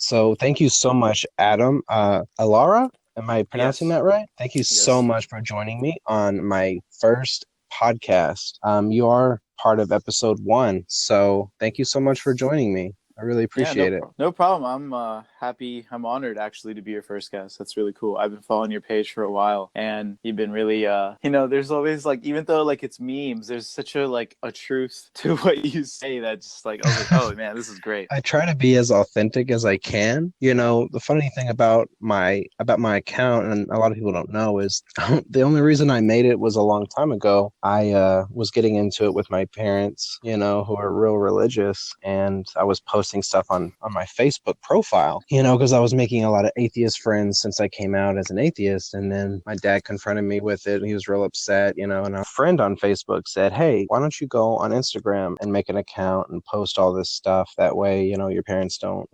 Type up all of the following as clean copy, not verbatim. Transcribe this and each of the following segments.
So thank you so much, Adam. Elara, am I pronouncing Yes. that right? Thank you so Yes. much for joining me on my first podcast. You are part of episode one, so thank you so much for joining me. I really Yeah, appreciate it. no problem. I'm happy. I'm honored actually to be your first guest. That's really cool. I've been following your page for a while, and you've been really there's always like, even though like it's memes, there's such a like a truth to what you say that just like I was like, oh man, this is great. I try to be as authentic as I can. The funny thing about my account, and a lot of people don't know, is the only reason I made it was a long time ago. I was getting into it with my parents, who are real religious, and I was posting stuff on my Facebook profile, because I was making a lot of atheist friends since I came out as an atheist, and then my dad confronted me with it, and he was real upset, and a friend on Facebook said, "Hey, why don't you go on Instagram and make an account and post all this stuff? That way, your parents don't,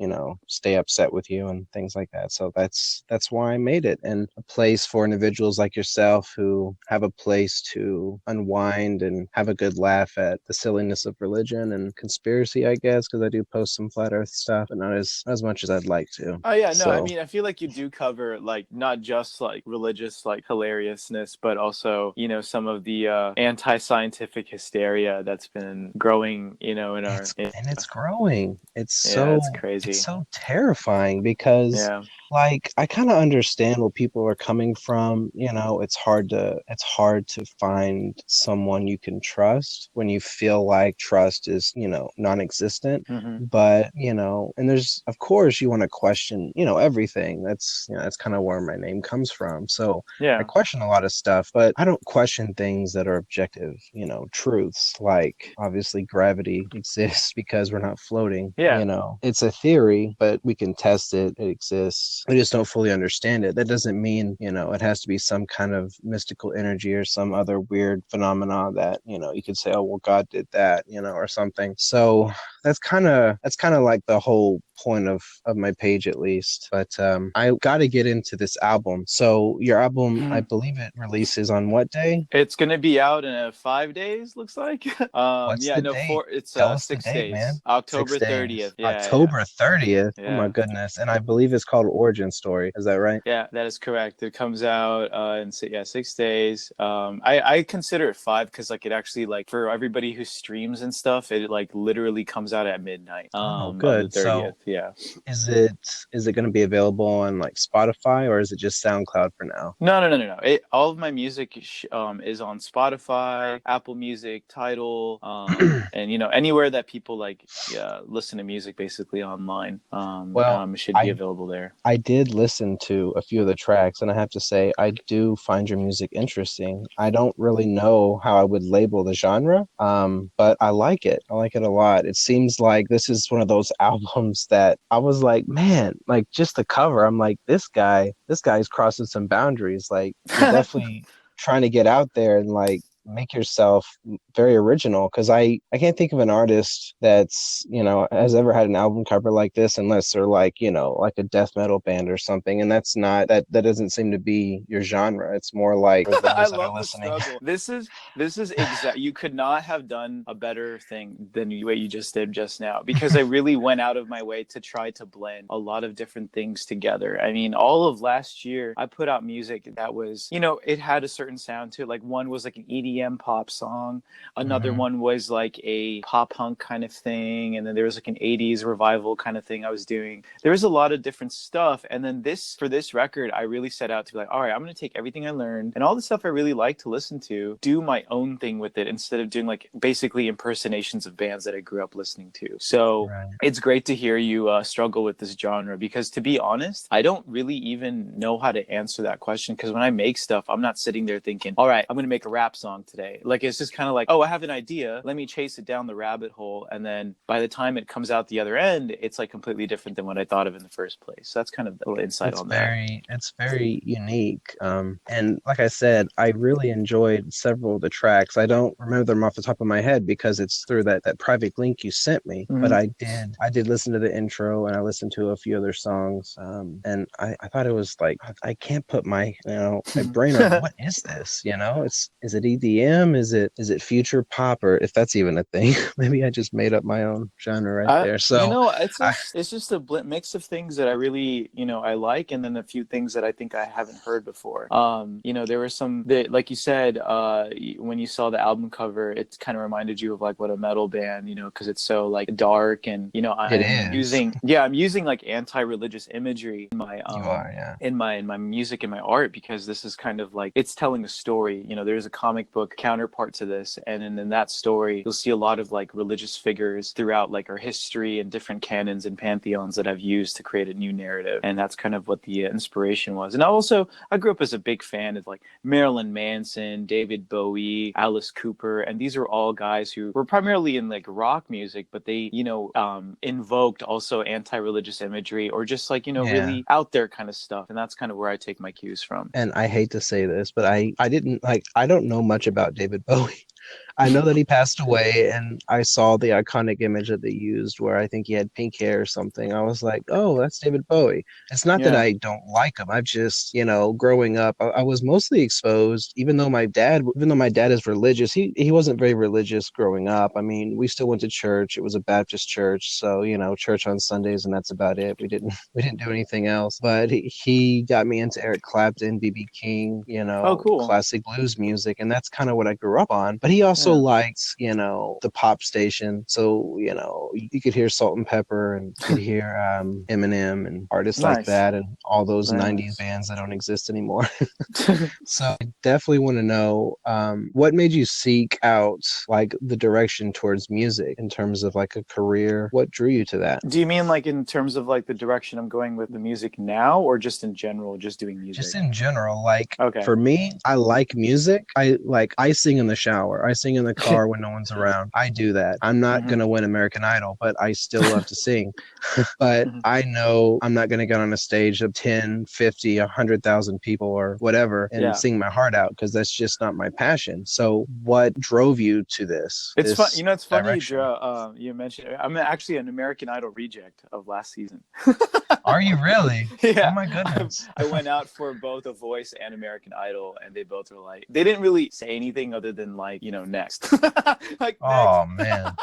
stay upset with you and things like that." So that's why I made it, and a place for individuals like yourself who have a place to unwind and have a good laugh at the silliness of religion and conspiracy, I guess, because I do post some flat earth stuff, but not as much as I'd like to. Oh yeah, no, I So mean, I feel like you do cover like not just like religious like hilariousness, but also, some of the anti-scientific hysteria that's been growing, in our it's growing. It's yeah, so it's it's crazy. so terrifying because Yeah. like I kind of understand where people are coming from. It's hard to find someone you can trust when you feel like trust is, non-existent. Hmm. But, and there's, of course, you want to question, everything. That's kind of where my name comes from. So I Yeah. question a lot of stuff, but I don't question things that are objective, truths. Like obviously gravity exists because we're not floating. Yeah. It's a theory, but we can test it. It exists. We just don't fully understand it. That doesn't mean, it has to be some kind of mystical energy or some other weird phenomena that, you could say, oh, well, God did that, or something. So that's kind of like the whole point of my page, at least. But I got to get into this album. So your album, I believe it releases on what day? It's gonna be out in 5 days, looks like. What's Yeah, the no, date? it's Tell us the six date, days. man. Six October days. 30th. Yeah, October 30th. Oh my yeah. goodness. And I believe it's called Origin Story. Is that right? Yeah, that is correct. It comes out in 6 days. I consider it five because like it actually like for everybody who streams and stuff, it like literally comes out at midnight Oh, of the good. 30th. So Yeah. is it is it going to be available on like Spotify or is it just SoundCloud for now? No. All of my music is on Spotify, Apple Music, Tidal, and anywhere that people like listen to music basically online. Well, It should be I available there. I did listen to a few of the tracks, and I have to say, I do find your music interesting. I don't really know how I would label the genre, but I like it. I like it a lot. It seems like this is one of those albums that I was like, man, like just the cover. I'm like, this guy's crossing some boundaries. Like, you're definitely trying to get out there and like make yourself very original because I can't think of an artist that's has ever had an album cover like this unless they're like like a death metal band or something, and that's not that doesn't seem to be your genre. It's more like for I those that are love the listening. struggle. This is exact. You could not have done a better thing than what you just did just now because I really went out of my way to try to blend a lot of different things together. I mean, all of last year I put out music that was, it had a certain sound to it. Like one was like an EDM pop song, another Hmm. one was like a pop punk kind of thing, and then there was like an 80s revival kind of thing I was doing. There was a lot of different stuff, and then this for this record I really set out to be like, all right, I'm going to take everything I learned and all the stuff I really like to listen to, do my own thing with it instead of doing like basically impersonations of bands that I grew up listening to. So Right. it's great to hear you struggle with this genre because to be honest, I don't really even know how to answer that question because when I make stuff, I'm not sitting there thinking, all right, I'm going to make a rap song today. Like it's just kind of like, oh, I have an idea. Let me chase it down the rabbit hole. And then by the time it comes out the other end, it's like completely different than what I thought of in the first place. So that's kind of a little insight It's on that. very unique. And like I said, I really enjoyed several of the tracks. I don't remember them off the top of my head because it's through that private link you sent me. But Mm-hmm. I did listen to the intro and I listened to a few other songs. And I thought it was like I can't put my brain on what is this? Is it EDM? Is it future pop, or if that's even a thing. Maybe I just made up my own genre right there. You So know, I it's just a mix of things that I really, I like, and then a few things that I think I haven't heard before. There were some that, like you said, when you saw the album cover, it kind of reminded you of like what a metal band, because it's so like dark, and it I'm is. using like anti-religious imagery You are, yeah. in my music and my art, because this is kind of like it's telling a story. There's a comic book counterpart to this, and in that story, you'll see a lot of like religious figures throughout like our history and different canons and pantheons that I've used to create a new narrative, and that's kind of what the inspiration was. And I grew up as a big fan of like Marilyn Manson, David Bowie, Alice Cooper, and these are all guys who were primarily in like rock music, but they invoked also anti-religious imagery, or just like Yeah. really out there kind of stuff, and that's kind of where I take my cues from. And I hate to say this, but I didn't like I don't know much about David Bowie. I know that he passed away, and I saw the iconic image that they used where I think he had pink hair or something. I was like, oh, that's David Bowie. It's not that Yeah. I don't like him. I've just, growing up, I was mostly exposed, even though my dad is religious, he wasn't very religious growing up. I mean, we still went to church. It was a Baptist church, so, church on Sundays, and that's about it. We didn't do anything else. But he got me into Eric Clapton, BB King, Oh, cool. classic blues music, and that's kind of what I grew up on. But he also Yeah. liked, the pop station. So, you could hear Salt and Pepper, and you could hear Eminem and artists like Nice. that, and all those Very 90s nice. bands that don't exist anymore. So I definitely want to know what made you seek out like the direction towards music in terms of like a career? What drew you to that? Do you mean like in terms of like the direction I'm going with the music now, or just in general, just doing Just music? in general, like Okay. for me, I like music. I sing in the shower. I sing in the car when no one's around. I do that. I'm not Hmm. gonna win American Idol, but I still love to sing. But Hmm. I know I'm not gonna get on a stage of 10, 50, 100,000 people or whatever and Yeah. sing my heart out because that's just not my passion. So what drove you to It's fun. this It's funny direction? you mentioned. I'm actually an American Idol reject of last season. Are you really? Oh Yeah, my goodness. I went out for both A Voice and American Idol, and they both were like, they didn't really say anything other than like, next, like next. Oh man.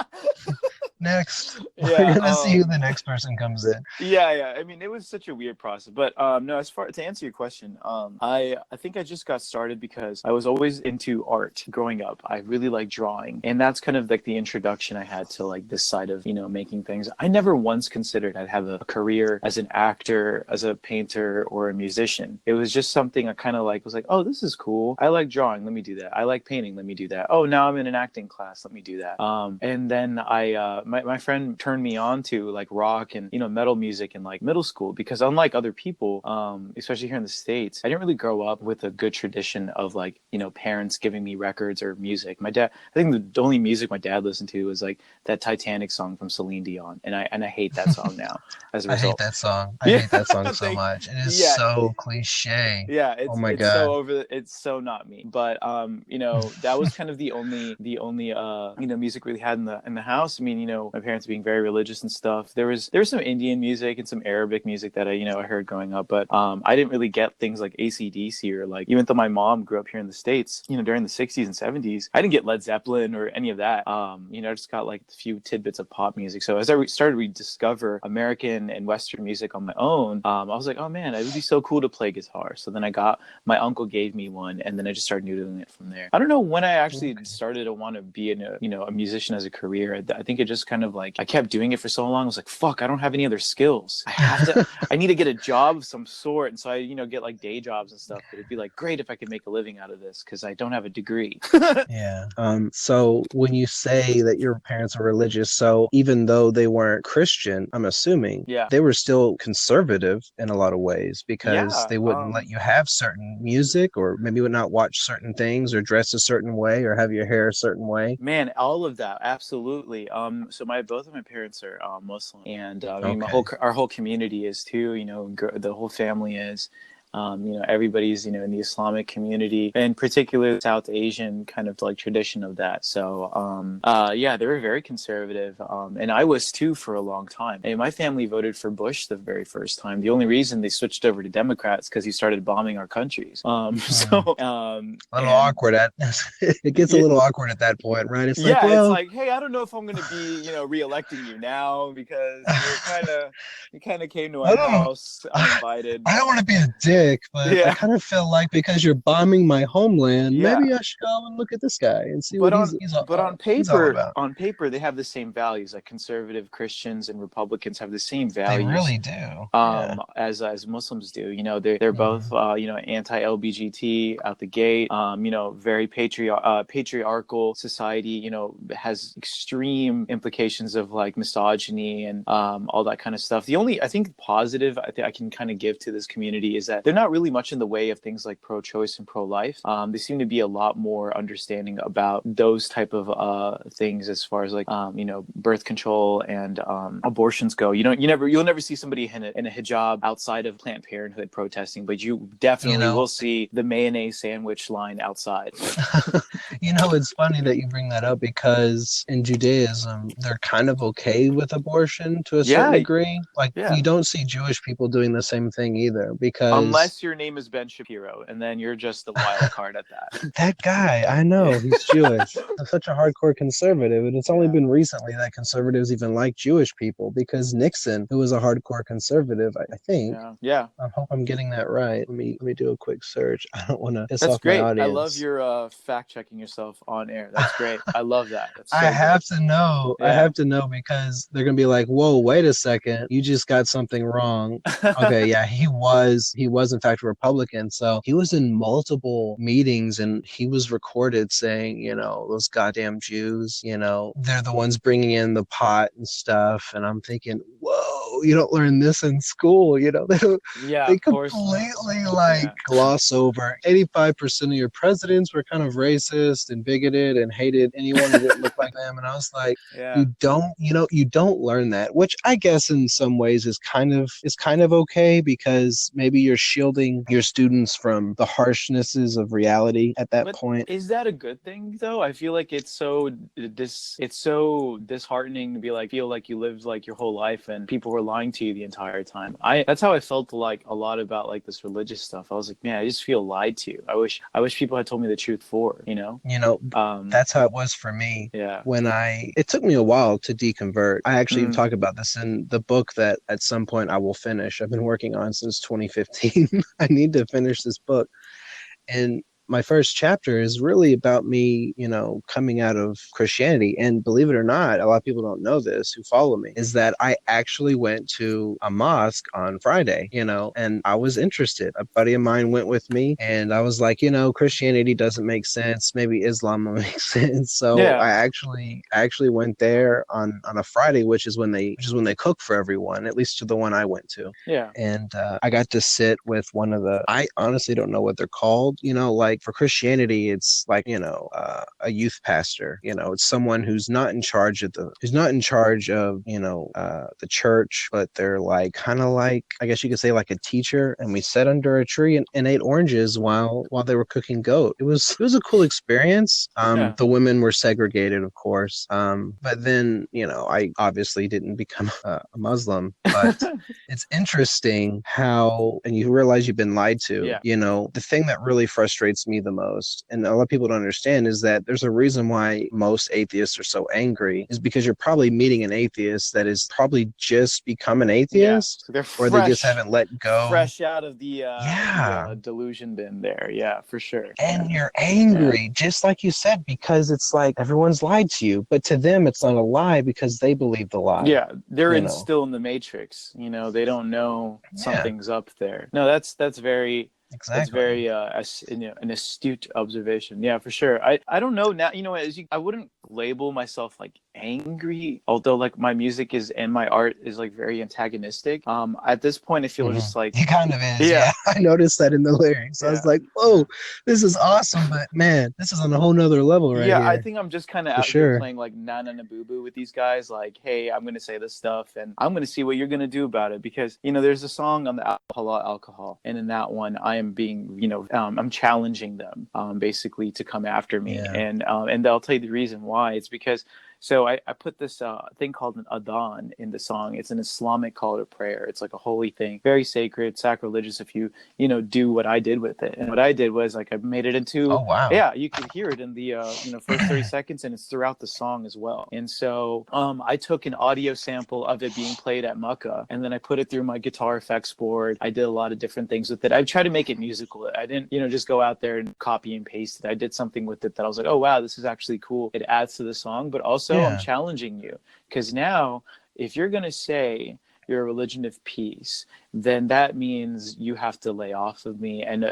Next. We're Yeah. gonna see who the next person comes in. Yeah. I mean, it was such a weird process, but no. As far to answer your question, I think I just got started because I was always into art growing up. I really like drawing, and that's kind of like the introduction I had to like this side of making things. I never once considered I'd have a career as an actor, as a painter, or a musician. It was just something I kind of like was like, oh, this is cool. I like drawing. Let me do that. I like painting. Let me do that. Oh, now I'm in an acting class. Let me do that. And then my friend turned me on to like rock and metal music in like middle school, because unlike other people, especially here in the States, I didn't really grow up with a good tradition of like parents giving me records or music. My dad, I think the only music my dad listened to was like that Titanic song from Celine Dion, and I hate that song now as a I hate result. that song. I Yeah, hate that song so thank much. It is yeah, so cliche. yeah, Oh my it's so God. it's so not me. But that was kind of the only music we had in the house. I mean, my parents being very religious and stuff. There was some Indian music and some Arabic music that I heard growing up, but I didn't really get things like AC/DC, or like, even though my mom grew up here in the States, during the 60s and 70s, I didn't get Led Zeppelin or any of that. I just got like a few tidbits of pop music. So as I started to rediscover American and Western music on my own, I was like, oh man, it would be so cool to play guitar. So then my uncle gave me one, and then I just started noodling it from there. I don't know when I actually Okay. started to want to be a musician as a career. I think it just kind of like I kept doing it for so long. I was like, fuck, I don't have any other skills. I need to get a job of some sort. And so I get like day jobs and stuff. But it'd be like great if I could make a living out of this because I don't have a degree. Yeah. So when you say that your parents are religious, so even though they weren't Christian, I'm assuming Yeah. they were still conservative in a lot of ways because Yeah. they wouldn't let you have certain music, or maybe would not watch certain things, or dress a certain way, or have your hair a certain way. Man, all of that, absolutely. So my both of my parents are Muslim, and I mean, Okay. our whole community is too. The whole family is. everybody's, in the Islamic community, and particularly South Asian kind of like tradition of that. So, yeah, they were very conservative. And I was too for a long time. And my family voted for Bush the very first time. The only reason they switched over to Democrats because he started bombing our countries. A little And awkward at it gets a little awkward at that point, right? It's like, yeah, it's well, like, hey, I don't know if I'm going to be, re-electing you now because you kind of came to I my don't know. house uninvited. I don't want to be a dick, but I Yeah. kind of feel like because you're bombing my homeland, Yeah. maybe I should go and look at this guy and see what But on but he's all about. on paper they have the same values. Like conservative Christians and Republicans have the same They values really do. Yeah. as Muslims do. They're both Mhm. anti-LBGT out the gate. Very patriarchal society. Has extreme implications of like misogyny and all that kind of stuff. The only I think positive I can kind of give to this community is that they're not really much in the way of things like pro-choice and pro-life. They seem to be a lot more understanding about those type of things as far as like birth control and abortions go. You'll never see somebody in a hijab outside of Planned Parenthood protesting, but you You definitely know, will see the mayonnaise sandwich line outside. it's funny that you bring that up because in Judaism, they're kind of okay with abortion to a certain Yeah, degree. Like, yeah. you don't see Jewish people doing the same thing either because Unless your name is Ben Shapiro, and then you're just the wild card at that. that guy, I Yeah. know, he's Jewish. He's such a hardcore conservative, and it's only Yeah. been recently that conservatives even like Jewish people because Nixon, who was a hardcore conservative, I think. Yeah. Yeah. I hope I'm getting that right. Let me do a quick search. I don't want to piss That's off my great. I love audience. your fact checking yourself on air. That's great. I love that. That's I so good. have to know. I Yeah. have to know because they're gonna be like, "Whoa, wait a second, you just got something wrong." Okay, yeah, he was in fact a Republican. So he was in multiple meetings and he was recorded saying, those goddamn Jews, they're the ones bringing in the pot and stuff. And I'm thinking, whoa, you don't learn this in school. They don't. Yeah, They of course not. completely like Yeah. gloss over 85% of your presidents were kind of racist and bigoted and hated anyone who didn't look like them. And I was like, Yeah. you don't learn that, which I guess in some ways is kind of okay because maybe you're shielding your students from the harshnesses of reality at that But point. is that a good thing though? I feel like it's so disheartening to be like feel like you lived like your whole life and people were lying to you the entire time. That's how I felt like a lot about like this religious stuff. I was like, man, I just feel lied to. I wish people had told me the truth for, you know? You know, Um that's how it was for me yeah. when it took me a while to deconvert. I actually Mm, talk about this in the book that at some point I will finish. I've been working on since 2015. I need to finish this book. And my first chapter is really about me, coming out of Christianity. And believe it or not, a lot of people don't know this who follow me, is that I actually went to a mosque on Friday, and I was interested. A buddy of mine went with me, and I was like, Christianity doesn't make sense. Maybe Islam will make sense. So yeah. I actually went there on a Friday, which is when they cook for everyone, at least to the one I went to. Yeah. And I got to sit with one of I honestly don't know what they're called. Like for Christianity, it's like, a youth pastor. It's someone who's not in charge of, the church, but they're like kind of like, I guess you could say like a teacher. And we sat under a tree and ate oranges while they were cooking goat. It was a cool experience. Yeah. The women were segregated, of course. But then, I obviously didn't become a Muslim, but it's interesting how, and you realize you've been lied to. Yeah. The thing that really frustrates me the most, and a lot of people don't understand, is that there's a reason why most atheists are so angry, is because you're probably meeting an atheist that is probably just become an Yeah. atheist, So they're or they just haven't let go. fresh out of the Yeah. delusion bin there. Yeah, for sure. And you're Yeah. angry, just like you said, because it's like everyone's lied to you. But to them, it's not a lie because they believe the lie, Yeah, they're you in know? still in the matrix. They don't know Yeah, something's up there. No, that's very exactly. an astute observation. Yeah, for sure. I don't know now. I wouldn't label myself like angry, although like my music is and my art is like very antagonistic. At this point I feel Hmm. just like, It kind of is, yeah, yeah. I noticed that in the lyrics. I was yeah. like, whoa, this is awesome, but man, this is on a whole nother level right Yeah, I here, think I'm just kind of for out here sure. playing like na na na boo boo with these guys. Like, hey, I'm gonna say this stuff, and I'm gonna see what you're gonna do about it. Because there's a song on the alcohol, and in that one, I am being, I'm challenging them, basically to come after me, Yeah. and I'll tell you the reason why. It's because so I put this thing called an adhan in the song. It's an Islamic call to prayer. It's like a holy thing, very sacred, sacrilegious if you do what I did with it. And what I did was like I made it into, Oh, wow. yeah, you could hear it in the first 30 seconds, and it's throughout the song as well. And so I took an audio sample of it being played at Mucka, and then I put it through my guitar effects board. I did a lot of different things with it. I tried to make it musical. I didn't just go out there and copy and paste it. I did something with it that I was like, oh wow, this is actually cool. It adds to the song, but also I'm Yeah. challenging you, because now if you're going to say you're a religion of peace, then that means you have to lay off of me and,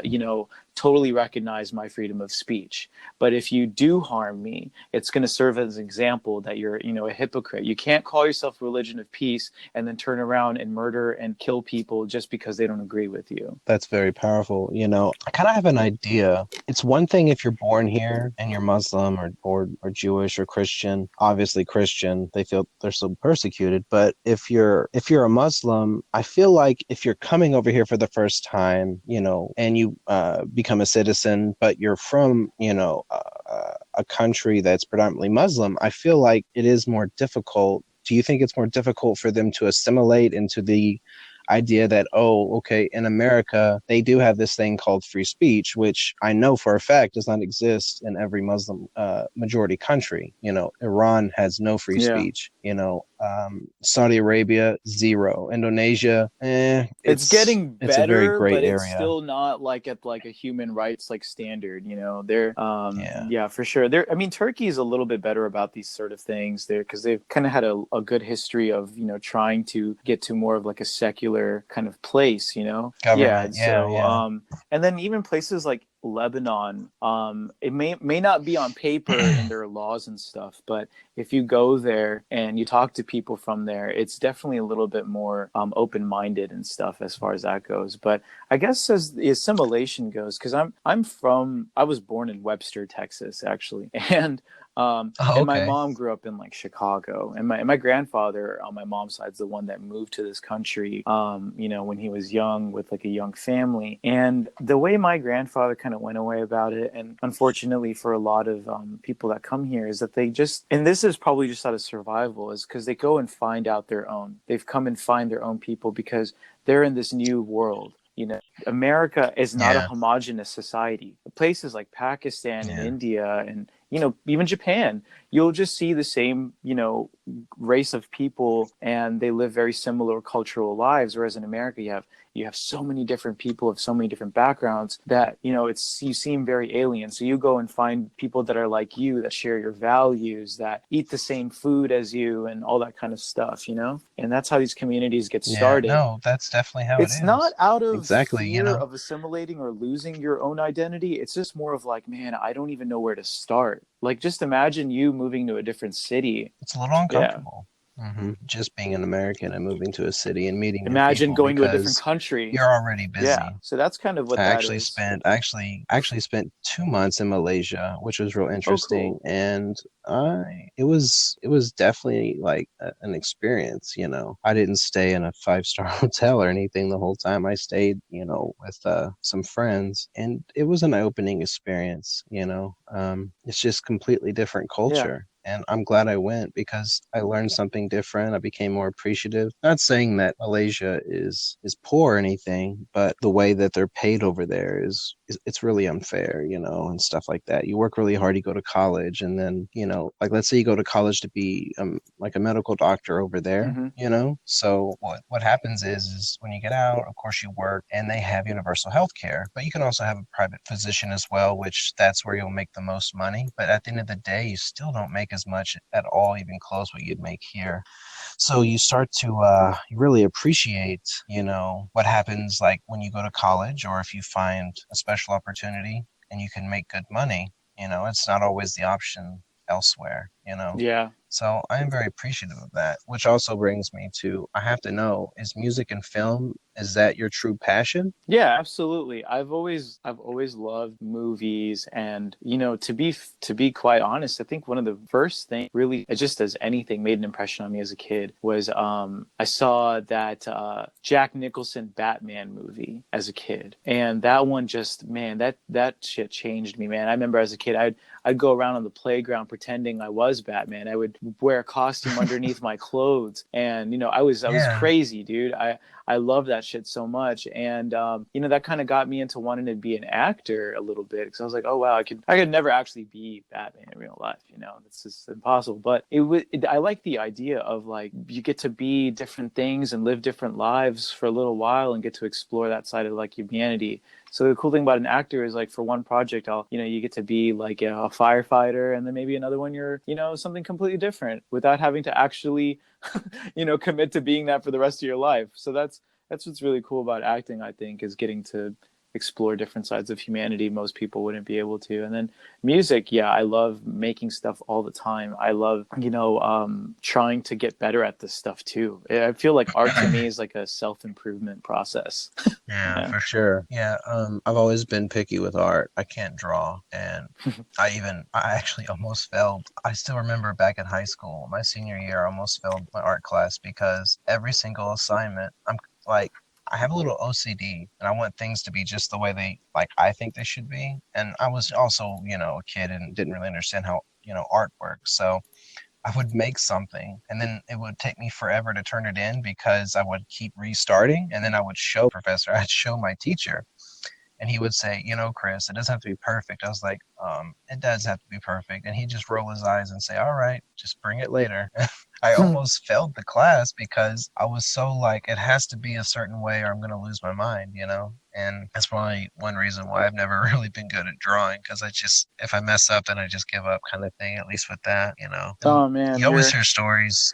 totally recognize my freedom of speech. But if you do harm me, it's going to serve as an example that you're, a hypocrite. You can't call yourself a religion of peace and then turn around and murder and kill people just because they don't agree with you. That's very powerful. I kind of have an idea. It's one thing if you're born here and you're Muslim or Jewish or Christian. Obviously Christian, they feel they're so persecuted. But if you're a Muslim, I feel like if you're coming over here for the first time, and you become a citizen, but you're from, a country that's predominantly Muslim, I feel like it is more difficult. Do you think it's more difficult for them to assimilate into the idea that, oh, okay, in America they do have this thing called free speech, which I know for a fact does not exist in every Muslim majority country. Iran has no free Yeah. speech. Saudi Arabia, zero. Indonesia, It's it's getting it's a very better, gray but it's area. still not like at like a human rights like standard. They're Yeah. yeah, for sure. I mean, Turkey is a little bit better about these sort of things there because they've kind of had a good history of trying to get to more of like a secular kind of place. Yeah. Government. And Yeah, so yeah. and then even places like Lebanon, it may not be on paper in their laws and stuff, but if you go there and you talk to people from there, it's definitely a little bit more open-minded and stuff as far as that goes. But I guess as the assimilation goes, because I was born in Webster, Texas, actually, Oh, and my okay. mom grew up in like Chicago, and my grandfather on my mom's side is the one that moved to this country, when he was young with like a young family. And the way my grandfather kind of went away about it, and unfortunately for a lot of people that come here, is that they just, and this is probably just out of survival, is because they go and find out their own. They've come and find their own people because they're in this new world. America is not a Yeah, homogenous society. Places like Pakistan and yeah, India and even Japan, you'll just see the same race of people, and they live very similar cultural lives. Whereas in America, you have so many different people of so many different backgrounds that you seem very alien. So you go and find people that are like you, that share your values, that eat the same food as you, and all that kind of stuff. And that's how these communities get yeah. started. No, that's definitely how it It's not is. out of Exactly, fear of assimilating or losing your own identity. It's just more of like, man, I don't even know where to start. Like, just imagine you moving to a different city. it's a little Yeah. uncomfortable. Just being an American and moving to a city and meeting new Imagine people going to a different because country. you're already Yeah. busy. So that's kind of what I that actually is. spent actually spent 2 months in Malaysia, which was real Oh, cool. interesting, and it was definitely like an experience. I didn't stay in a 5-star hotel or anything the whole time. I stayed, with some friends, and it was an eye-opening experience. It's just completely different Yeah. culture. And I'm glad I went because I learned something different. I became more appreciative. Not saying that Malaysia is poor or anything, but the way that they're paid over there is it's really unfair, and stuff like that. You work really hard, you go to college, and then, like let's say you go to college to be like a medical doctor over there. Mm-hmm. So what happens is when you get out, of course you work, and they have universal health care, but you can also have a private physician as well, which that's where you'll make the most money. But at the end of the day, you still don't make as much at all, even close what you'd make here. So you start to really appreciate, what happens like when you go to college or if you find a special opportunity and you can make good money. It's not always the option elsewhere. Yeah. So I am very appreciative of that, which also brings me to I have to know, is music and film, is that your true passion? Yeah, absolutely. I've always loved movies, and to be quite honest, I think one of the first things really, just as anything, made an impression on me as a kid was I saw that Jack Nicholson Batman movie as a kid, and that one just, man, that shit changed me, man. I remember as a kid, I'd go around on the playground pretending I was Batman. I would wear a costume underneath my clothes, and I was Yeah. crazy, dude. I love that shit so much, and that kind of got me into wanting to be an actor a little bit, because I was like, oh wow, I could never actually be Batman in real life. It's just impossible. But I like the idea of, like, you get to be different things and live different lives for a little while and get to explore that side of, like, humanity. So the cool thing about an actor is, like, for one project, you get to be like a firefighter, and then maybe another one you're, something completely different without having to actually, commit to being that for the rest of your life. So that's what's really cool about acting, I think, is getting to explore different sides of humanity most people wouldn't be able to. And then music, yeah, I love making stuff all the time. I love, trying to get better at this stuff too. I feel like art to me is like a self-improvement process. Yeah, Yeah. for sure. Yeah, I've always been picky with art. I can't draw, and I actually almost failed. I still remember back in high school, my senior year, I almost failed my art class because every single assignment, I'm like, I have a little OCD, and I want things to be just the way they, like, I think they should be. And I was also, a kid and didn't really understand how, art works. So I would make something and then it would take me forever to turn it in because I would keep restarting, and then I would show professor, I'd show my teacher, and he would say, Chris, it doesn't have to be perfect. I was like, it does have to be perfect. And he'd just roll his eyes and say, all right, just bring it later. I almost failed the class because I was so like, it has to be a certain way or I'm going to lose my mind. And that's probably one reason why I've never really been good at drawing, because if I mess up, then I just give up kind of thing, at least with that. And Oh man, you always hear stories.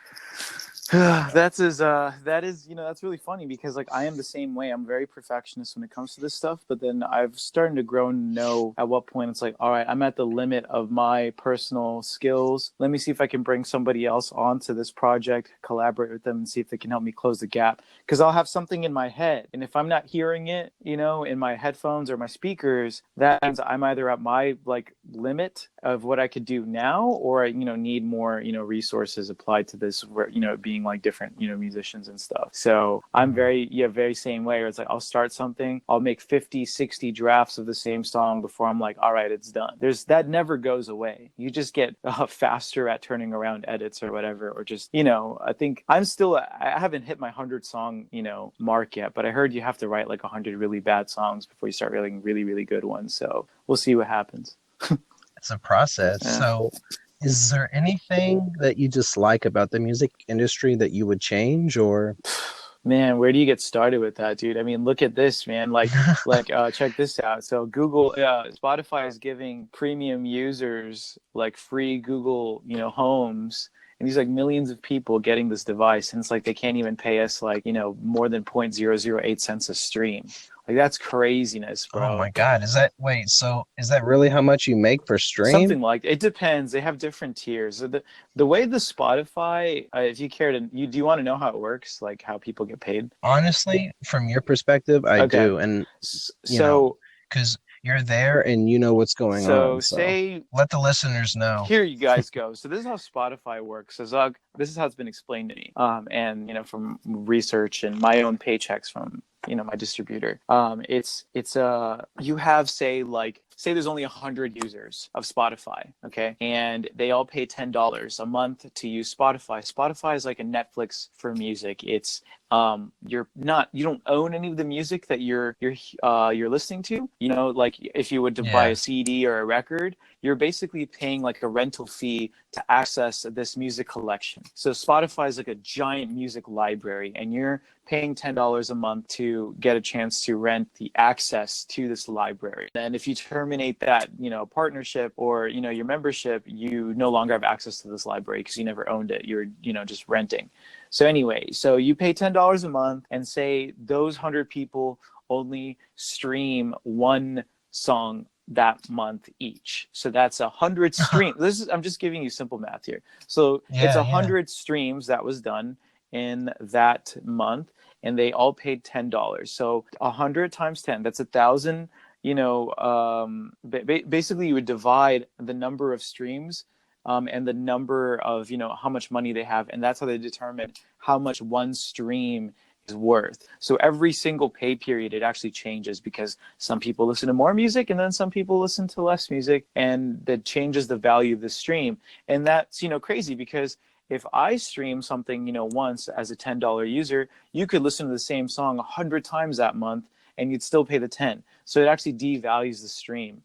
that's really funny, because, like, I am the same way. I'm very perfectionist when it comes to this stuff, but then I've started to grow and know at what point it's like, all right, I'm at the limit of my personal skills. Let me see if I can bring somebody else onto this project, collaborate with them, and see if they can help me close the gap. Because I'll have something in my head, and if I'm not hearing it, in my headphones or my speakers, that means I'm either at my, like, limit of what I could do now, or I, need more, resources applied to this, where, being like different, musicians and stuff. So I'm Mhm. very same way, where it's like, I'll start something, I'll make 50, 60 drafts of the same song before I'm like, all right, it's done. That never goes away. You just get faster at turning around edits or whatever, or just, I think I haven't hit my 100 song, mark yet, but I heard you have to write like 100 really bad songs before you start writing really, really good ones. So we'll see what happens. It's a process. Yeah. So, is there anything that you dislike about the music industry that you would change or? Man, where do you get started with that, dude? I mean, look at this, man. Check this out. So Spotify is giving premium users like free Google, homes, and these, like, millions of people getting this device, and it's like they can't even pay us, like, more than 0.008 cents a stream. Like, that's craziness, Oh bro. my God, so is that really how much you make per stream? Something like it depends. They have different tiers. So the way the Spotify, if you care to, do you want to know how it works, like how people get paid? Honestly, from your perspective, I Okay. do. And, you know, So because you're there and you know what's going on. so So say let the listeners know. here you guys go. So this is how Spotify works. So Zug, this is how it's been explained to me. And from research and my own paychecks from my distributor. It's you have, say there's only 100 users of Spotify, okay, and they all pay $10 a month to use Spotify. Spotify is like a Netflix for music. It's you don't own any of the music that you're listening to. Like, if you would to buy Yeah. a CD or a record, you're basically paying like a rental fee to access this music collection. So Spotify is like a giant music library, and you're paying $10 a month to get a chance to rent the access to this library. Then if you terminate that, partnership, or, your membership, you no longer have access to this library because you never owned it. You're, just renting. So anyway, so you pay $10 a month, and say those 100 people only stream one song that month each. So that's 100 streams. I'm just giving you simple math here. So it's Yeah, yeah. 100 streams that was done in that month, and they all paid $10. So 100 times 10, that's 1,000. Basically you would divide the number of streams, and the number of, how much money they have, and that's how they determine how much one stream is worth. So every single pay period, it actually changes because some people listen to more music and then some people listen to less music, and that changes the value of the stream. And that's, crazy, because if I stream something, once as a $10 user, you could listen to the same song 100 times that month and you'd still pay the 10. So it actually devalues the stream,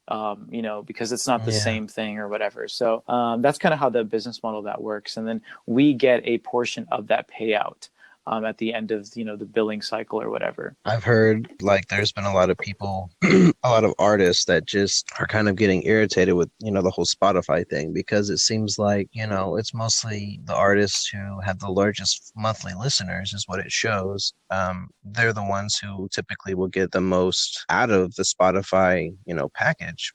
because it's not the Yeah. same thing or whatever. So that's kind of how the business model that works. And then we get a portion of that payout at the end of, the billing cycle or whatever. I've heard like there's been a lot of people, a lot of artists that just are kind of getting irritated with, the whole Spotify thing because it seems like, it's mostly the artists who have the largest monthly listeners is what it shows. They're the ones who typically will get the most out of the Spotify, package.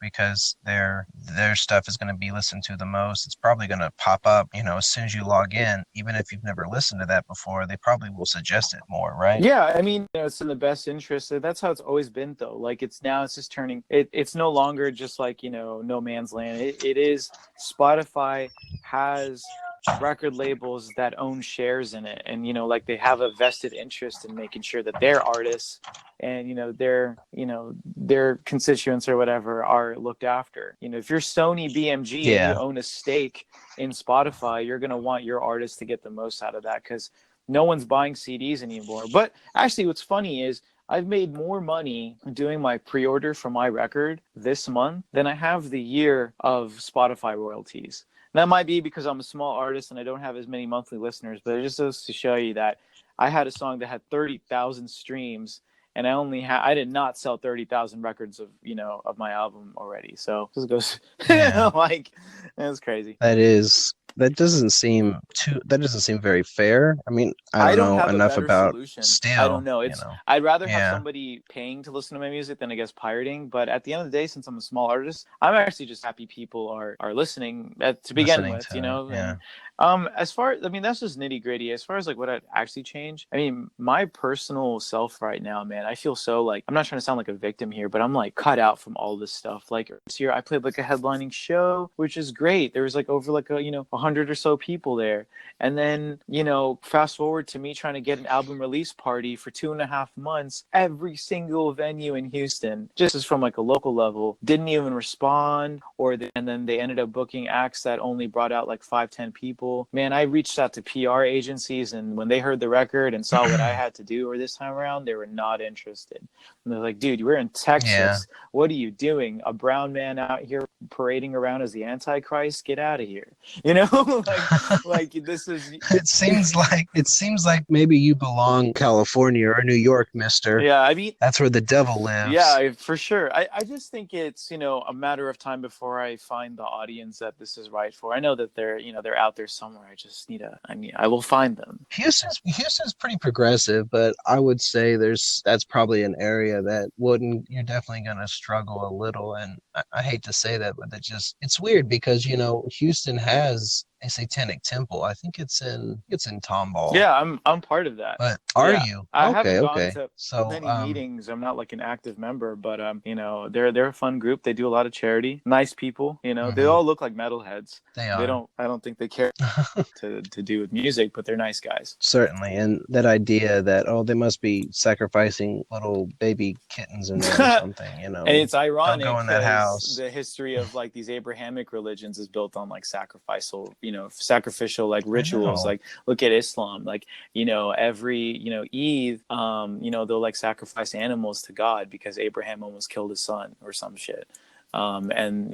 Because their stuff is going to be listened to the most. It's probably going to pop up, as soon as you log in. Even if you've never listened to that before, they probably will suggest it more, right? Yeah, I mean, it's in the best interest. That's how it's always been, though. Like it's just turning. It's no longer just like, no man's land. It is. Spotify has record labels that own shares in it, and like they have a vested interest in making sure that their artists and their constituents or whatever are looked after. If you're Sony BMG and you Yeah. own a stake in Spotify, you're gonna want your artists to get the most out of that, because no one's buying CDs anymore. But actually, what's funny is I've made more money doing my pre-order for my record this month than I have the year of Spotify royalties. And that might be because I'm a small artist and I don't have as many monthly listeners, but it just goes to show you that I had a song that had 30,000 streams, and I did not sell 30,000 records of my album already. So this goes Yeah. like, it's crazy. That doesn't seem very fair. I mean, I I don't don't know have a enough better about solution. I don't steel, know. I'd rather have Yeah, somebody paying to listen to my music than, I guess, pirating. But at the end of the day, since I'm a small artist, I'm actually just happy people are listening to begin listening with, to it. Yeah. And as far, I mean, that's just nitty gritty. As far as like what I'd actually change, I mean, my personal self right now, man, I feel so like, I'm not trying to sound like a victim here, but I'm like cut out from all this stuff. Like this year, I played like a headlining show, which is great. There was like over like 100 or so people there. And then, fast forward to me trying to get an album release party for 2.5 months, every single venue in Houston, just as from like a local level, didn't even respond, and then they ended up booking acts that only brought out like 5-10 people. Man, I reached out to PR agencies, and when they heard the record and saw what I had to do or this time around, they were not interested. And they're like, dude, we're in Yeah. Texas. What are you doing? A brown man out here parading around as the Antichrist? Get out of here. Like this is. It seems like maybe you belong California or New York, mister. Yeah, I mean, That's where the devil lives. yeah, for sure. I just think it's, a matter of time before I find the audience that this is right for. I know that they're out there somewhere. I will find them. Houston's pretty progressive, but I would say that's probably an area that wouldn't you're definitely gonna struggle a little. And I hate to say that, but it's weird because Houston has a satanic temple. I think it's in Tomball. Yeah, I'm part of that. But are Yeah, you? I Okay, haven't gone okay. to So many meetings. I'm not like an active member, but they're a fun group. They do a lot of charity. Nice people. They mhm, all look like metalheads. they They are. don't. I don't think they care to do with music, but they're nice guys. Certainly. And that idea that, oh, they must be sacrificing little baby kittens in there or something, And it's don't go ironic in that because house. the history of like these Abrahamic religions is built on like sacrificial like I rituals. know. Like look at Islam, like every Eid, they'll like sacrifice animals to God because Abraham almost killed his son or some shit. and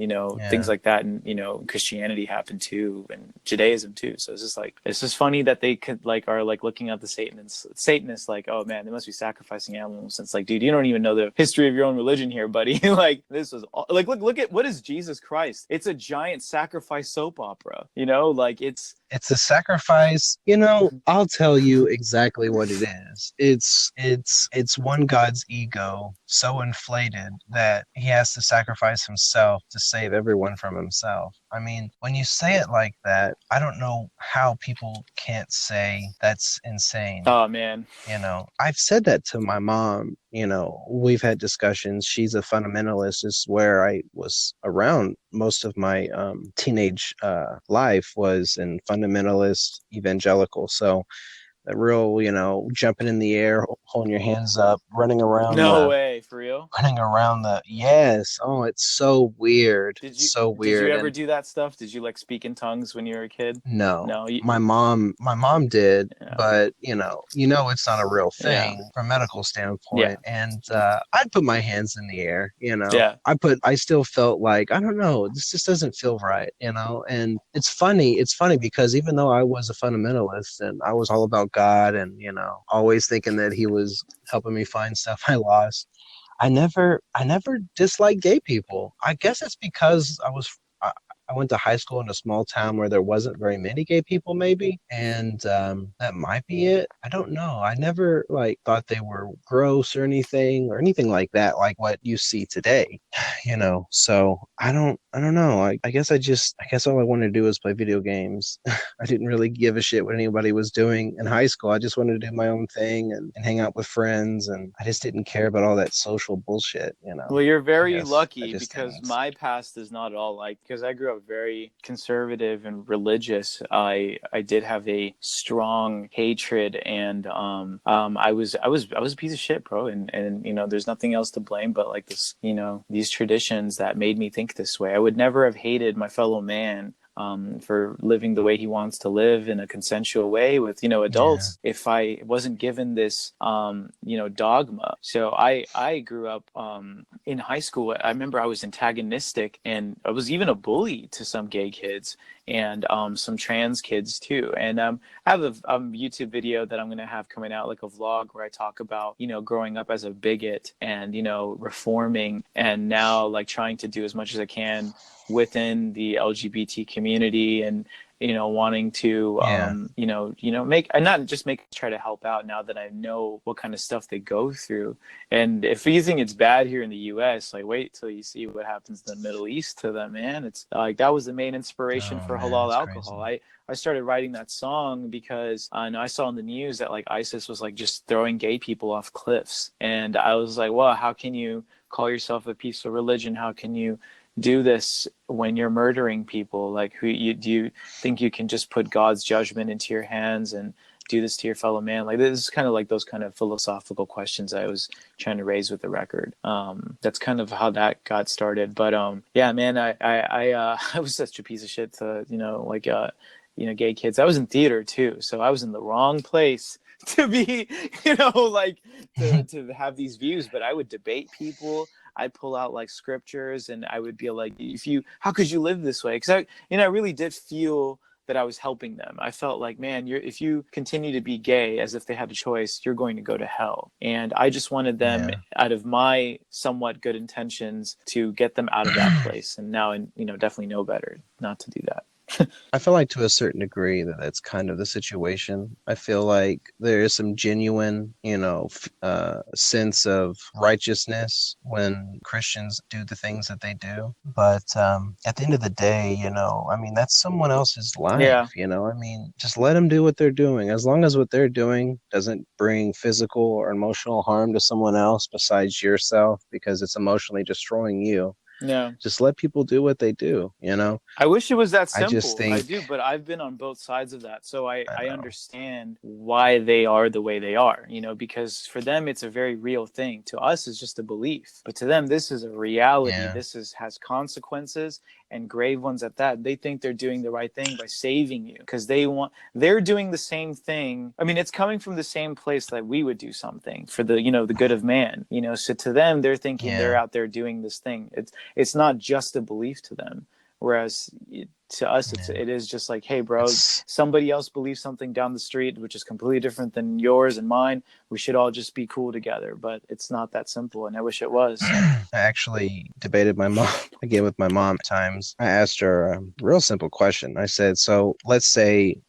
things Yeah. like that, and Christianity happened too, and Judaism too. So it's just funny that they could like are like looking at the Satanists like, oh man, they must be sacrificing animals. It's like, dude, you don't even know the history of your own religion here, buddy. Like this was like, look at what is Jesus Christ? It's a giant sacrifice soap opera. Like It's a sacrifice. I'll tell you exactly what it is. It's one God's ego so inflated that he has to sacrifice himself to save everyone from himself. I mean, when you say it like that, I don't know how people can't say that's insane. oh man. I've said that to my mom. We've had discussions. She's a fundamentalist, is where I was around most of my teenage life, was in fundamentalist evangelical. So that real, jumping in the air, holding your hands up, No way, for real? yes. Oh, it's so weird. Did It's you so did you weird. ever And do that stuff? Did you like speak in tongues when you were a kid? no, No, my mom did, yeah, but it's not a real yeah, thing from a medical yeah, standpoint. And I'd put my hands in the air. yeah. I still felt like, I don't know, this just doesn't feel right. And it's funny because even though I was a fundamentalist and I was all about God and always thinking that he was helping me find stuff I lost, I never disliked gay people. I guess it's because I went to high school in a small town where there wasn't very many gay people, maybe, and that might be it. I don't know. I never like thought they were gross or anything like that, like what you see today. So I don't know. I guess all I wanted to do was play video games. I didn't really give a shit what anybody was doing in high school. I just wanted to do my own thing and hang out with friends, and I just didn't care about all that social bullshit. Well, you're I very guess I lucky just because didn't. my past is not at all like because I grew up very conservative and religious. I did have a strong hatred and I was a piece of shit, bro. And there's nothing else to blame but like this, these traditions that made me think this way. I would never have hated my fellow man for living the way he wants to live in a consensual way with Yeah. adults if I wasn't given this dogma. So I grew up in high school. I remember I was antagonistic and I was even a bully to some gay kids and some trans kids too. And I have a YouTube video that I'm going to have coming out, like a vlog where I talk about, growing up as a bigot and, reforming and now like trying to do as much as I can within the LGBT community and wanting to Yeah. make and not just make try to help out now that I know what kind of stuff they go through. And if you think it's bad here in the US, like wait till you see what happens in the Middle East to them, man. It's like that was the main inspiration Oh for man, halal it's alcohol. crazy. I started writing that song because I saw in the news that like ISIS was like just throwing gay people off cliffs, and I was like, well, how can you call yourself a peaceful religion? How can you do this when you're murdering people? Like, do you think you can just put God's judgment into your hands and do this to your fellow man? Like, this is kind of like those kind of philosophical questions I was trying to raise with the record. That's kind of how that got started. But yeah, man, I was such a piece of shit to gay kids. I was in theater too, so I was in the wrong place to be, like to have these views. But I would debate people. I'd pull out like scriptures and I would be like, how could you live this way? Because I really did feel that I was helping them. I felt like, man, if you continue to be gay as if they had a choice, you're going to go to hell. And I just wanted them, Yeah. out of my somewhat good intentions, to get them out of that place. And now, definitely know better not to do that. I feel like to a certain degree that that's kind of the situation. I feel like there is some genuine, sense of righteousness when Christians do the things that they do. But at the end of the day, I mean, that's someone else's Yeah. life. I mean, just let them do what they're doing. As long as what they're doing doesn't bring physical or emotional harm to someone else besides yourself, because it's emotionally destroying you. Yeah. Just let people do what they do. I wish it was that I just simple. I think, do, but I've been on both sides of that. So I, I I know. understand why they are the way they are, because for them it's a very real thing. To us it's just a belief. But to them this is a reality. Yeah. This has consequences and grave ones at that. They think they're doing the right thing by saving you because they're doing the same thing. I mean, it's coming from the same place that we would do something for the good of man. So to them they're thinking they're Yeah. out there doing this thing. it's not just a belief to them. Whereas to us, Yeah. it is just like, hey, bro, It's somebody else believes something down the street, which is completely different than yours and mine. We should all just be cool together. But it's not that simple, and I wish it was. I actually debated my mom again with my mom at times. I asked her a real simple question. I said, so let's say,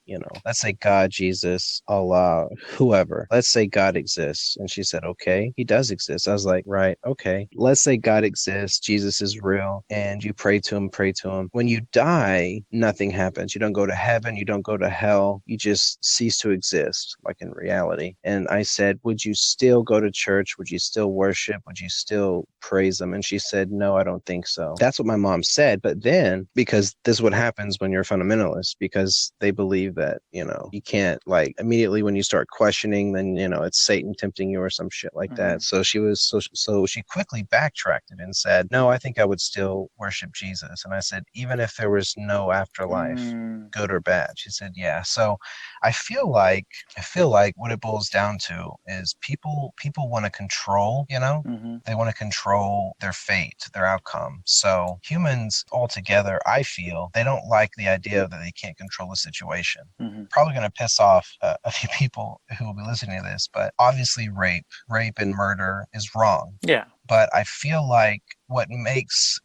let's say God, Jesus, Allah, whoever, let's say God exists. And she said, okay, he does exist. I was like, right, okay. Let's say God exists, Jesus is real, and you pray to him, pray to him. When you die, nothing happens. You don't go to heaven, you don't go to hell, you just cease to exist, like in reality. And I said, would you still go to church? Would you still worship? Would you still praise them? And she said, no, I don't think so. That's what my mom said. But then, because this is what happens when you're a fundamentalist, because they believe that, you can't, like, immediately when you start questioning, then, it's Satan tempting you or some shit like Mm-hmm. that. So she quickly backtracked it and said, no, I think I would still worship Jesus. And I said, even if there was no afterlife, Mm, good or bad? She said, yeah. So I feel like what it boils down to is people want to control, mm-hmm. they want to control their fate, their outcome. So humans altogether, I feel, they don't like the idea that they can't control the situation. Mm-hmm. Probably going to piss off a few people who will be listening to this, but obviously rape and murder is wrong. Yeah. But I feel like what makes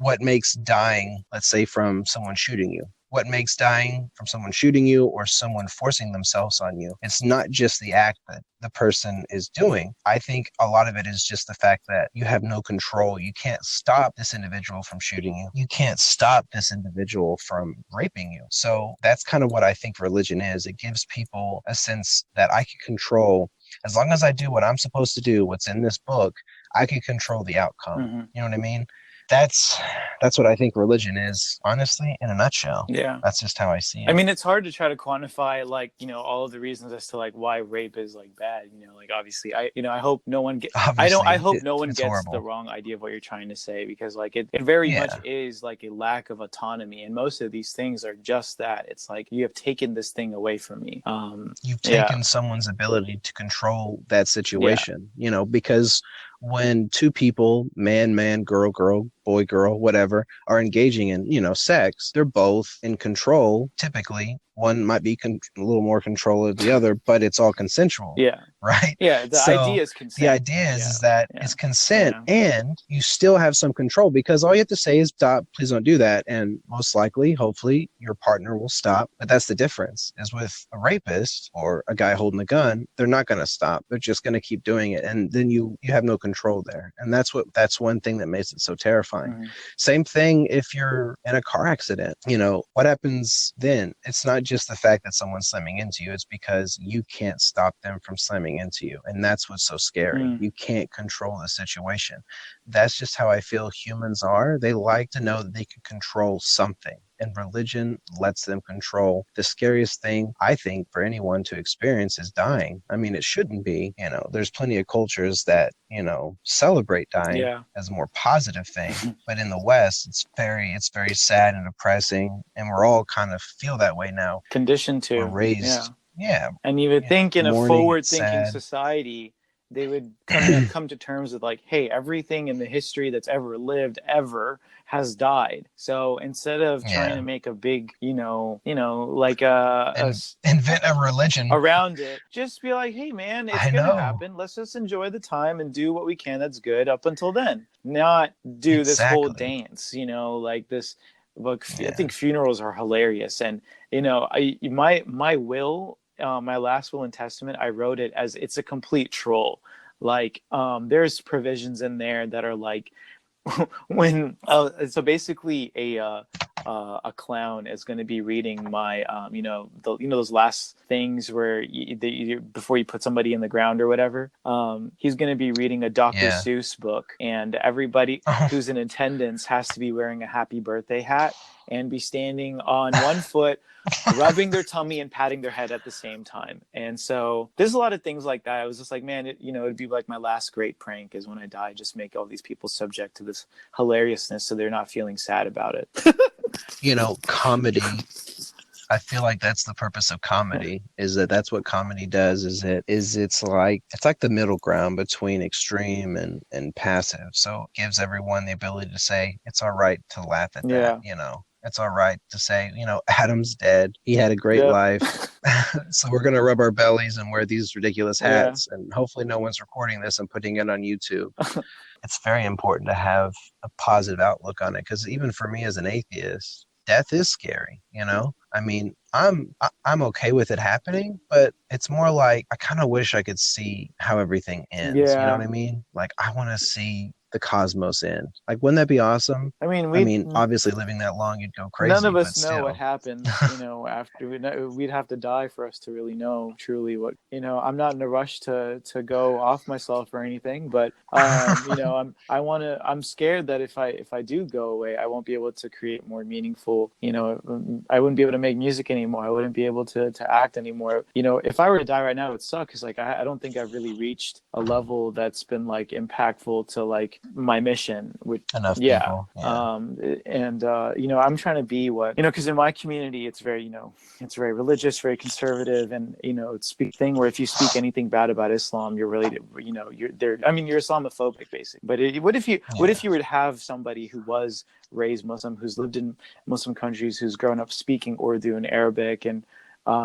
dying, let's say from someone shooting you, what makes dying from someone shooting you or someone forcing themselves on you, it's not just the act that the person is doing. I think a lot of it is just the fact that you have no control. You can't stop this individual from shooting you. You can't stop this individual from raping you. So that's kind of what I think religion is. It gives people a sense that I can control, as long as I do what I'm supposed to do, what's in this book, I can control the outcome. Mm-hmm. You know what I mean? That's that's what I think religion is, honestly, in a nutshell. Yeah. That's just how I see I it. mean, it's hard to try to quantify, like, all of the reasons as to like why rape is like bad. Like, obviously, I hope no one get, I Obviously, hope no one it's gets the horrible. wrong idea of what you're trying to say, because like it very much Yeah. is like a lack of autonomy, and most of these things are just that. It's like, you have taken this thing away from me. You've Yeah, taken someone's ability to control that yeah, situation, because when two people, man, man, girl, girl, boy, girl, whatever, are engaging in, sex, they're both in control. Typically, one might be a little more control of the other, but it's all consensual, yeah, right? yeah. The So idea is the consent. idea is, Yeah, is that yeah, it's consent yeah. and you still have some control, because all you have to say is stop, please don't do that. And most likely, hopefully, your partner will stop. But that's the difference, is with a rapist or a guy holding a gun, they're not going to stop. They're just going to keep doing it. And then you have no control there. And that's one thing that makes it so terrifying. Mm-hmm. Same thing if you're in a car accident. What happens then? It's not just the fact that someone's slamming into you, it's because you can't stop them from slamming into you. And that's what's so scary. Mm, You can't control the situation. That's just how I feel humans are. They like to know that they can control something. And religion lets them control. The scariest thing, I think, for anyone to experience is dying. I mean, it shouldn't be. There's plenty of cultures that, celebrate dying yeah. as a more positive thing. But in the West, it's very sad and depressing. And we're all kind of feel that way now. Conditioned We're to. Yeah. raised, yeah, And you would think in a mourning, forward it's thinking sad. society, they would come to terms with like, hey, everything in the history that's ever lived ever has died. So instead of trying Yeah. to make a big, like And invent a religion. around it, just be like, hey man, it's I gonna know. happen. Let's just enjoy the time and do what we can that's good up until then. Not do this whole Exactly. dance, like this. Look, I Yeah. think funerals are hilarious, and my last will and testament, I wrote it as it's a complete troll. Like, there's provisions in there that are like, when so basically a clown is going to be reading my those last things where before you put somebody in the ground or whatever, he's going to be reading a Dr. Yeah. Seuss book, and everybody who's in attendance has to be wearing a happy birthday hat and be standing on one foot, rubbing their tummy and patting their head at the same time. And so there's a lot of things like that. I was just like, man, it'd be like my last great prank is when I die, just make all these people subject to this hilariousness so they're not feeling sad about it. Comedy I feel like that's the purpose of comedy, is that that's what comedy does, it's like the middle ground between extreme and passive. So it gives everyone the ability to say it's all right to laugh at that, Yeah. you know. It's all right to say, you know, Adam's dead. He had a great Yep. life. So we're gonna rub our bellies and wear these ridiculous Yeah. hats, and hopefully no one's recording this and putting it on YouTube. It's very important to have a positive outlook on it, because even for me as an atheist, death is scary, you know? I mean, I'm okay with it happening, but it's more like I kind of wish I could see how everything ends. You know what Yeah. I mean? Like I want to see the cosmos end. Like wouldn't that be awesome? I mean, I mean, obviously living that long you'd go none of crazy, but us know what still. happens, after we'd have to die for us to really know truly what, I'm not in a rush to go off myself or anything, but I'm scared that if I do go away, I won't be able to create more meaningful, I wouldn't be able to make music anymore. I wouldn't be able to act anymore. If I were to die right now, it would suck because like I don't think I've really reached a level that's been like impactful to like my mission, which Enough yeah. people. Yeah. And I'm trying to be what, because in my community it's very, it's very religious, very conservative, and it's a big thing where if you speak anything bad about Islam, you're really, you're there. I mean, you're Islamophobic basically. But what Yeah. if you were to have somebody who was raised Muslim, who's lived in Muslim countries, who's grown up speaking Urdu and Arabic, and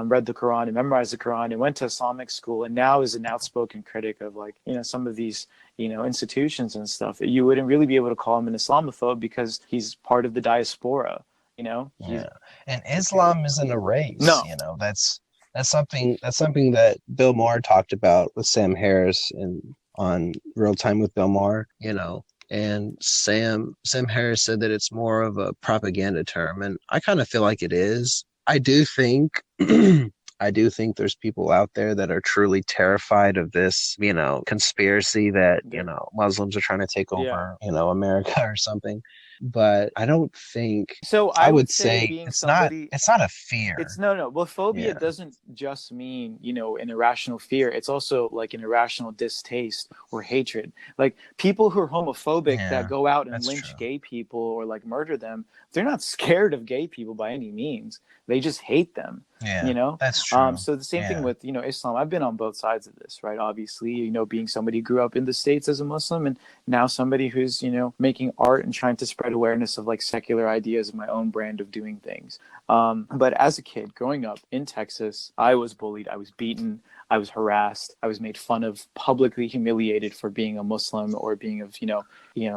read the Quran and memorized the Quran and went to Islamic school and now is an outspoken critic of like, some of these, institutions and stuff. You wouldn't really be able to call him an Islamophobe because he's part of the diaspora, he's Yeah. And Islam isn't a race, no. you know. That's something that Bill Maher talked about with Sam Harris and on Real Time with Bill Maher, you know. And Sam Harris said that it's more of a propaganda term, and I kind of feel like it is. I do think I do think there's people out there that are truly terrified of this, you know, conspiracy that, you There, know, Muslims are trying to take yeah. over, you know, America or something. But I don't think So I I would would say say being somebody, it's not a it's fear. no, no. Well, phobia Yeah. doesn't just mean, an irrational fear. It's also like an irrational distaste or hatred. Like people who are homophobic that Yeah. go out and That's lynch true. gay people or like murder them, they're not scared of gay people by any means. They just hate them, Yeah. That's true. So the same thing Yeah. with, Islam. I've been on both sides of this, right? Obviously, being somebody who grew up in the States as a Muslim and now somebody who's, making art and trying to spread awareness of like secular ideas of my own brand of doing things. But as a kid growing up in Texas, I was bullied, I was beaten, I was harassed, I was made fun of, publicly humiliated for being a Muslim or being of,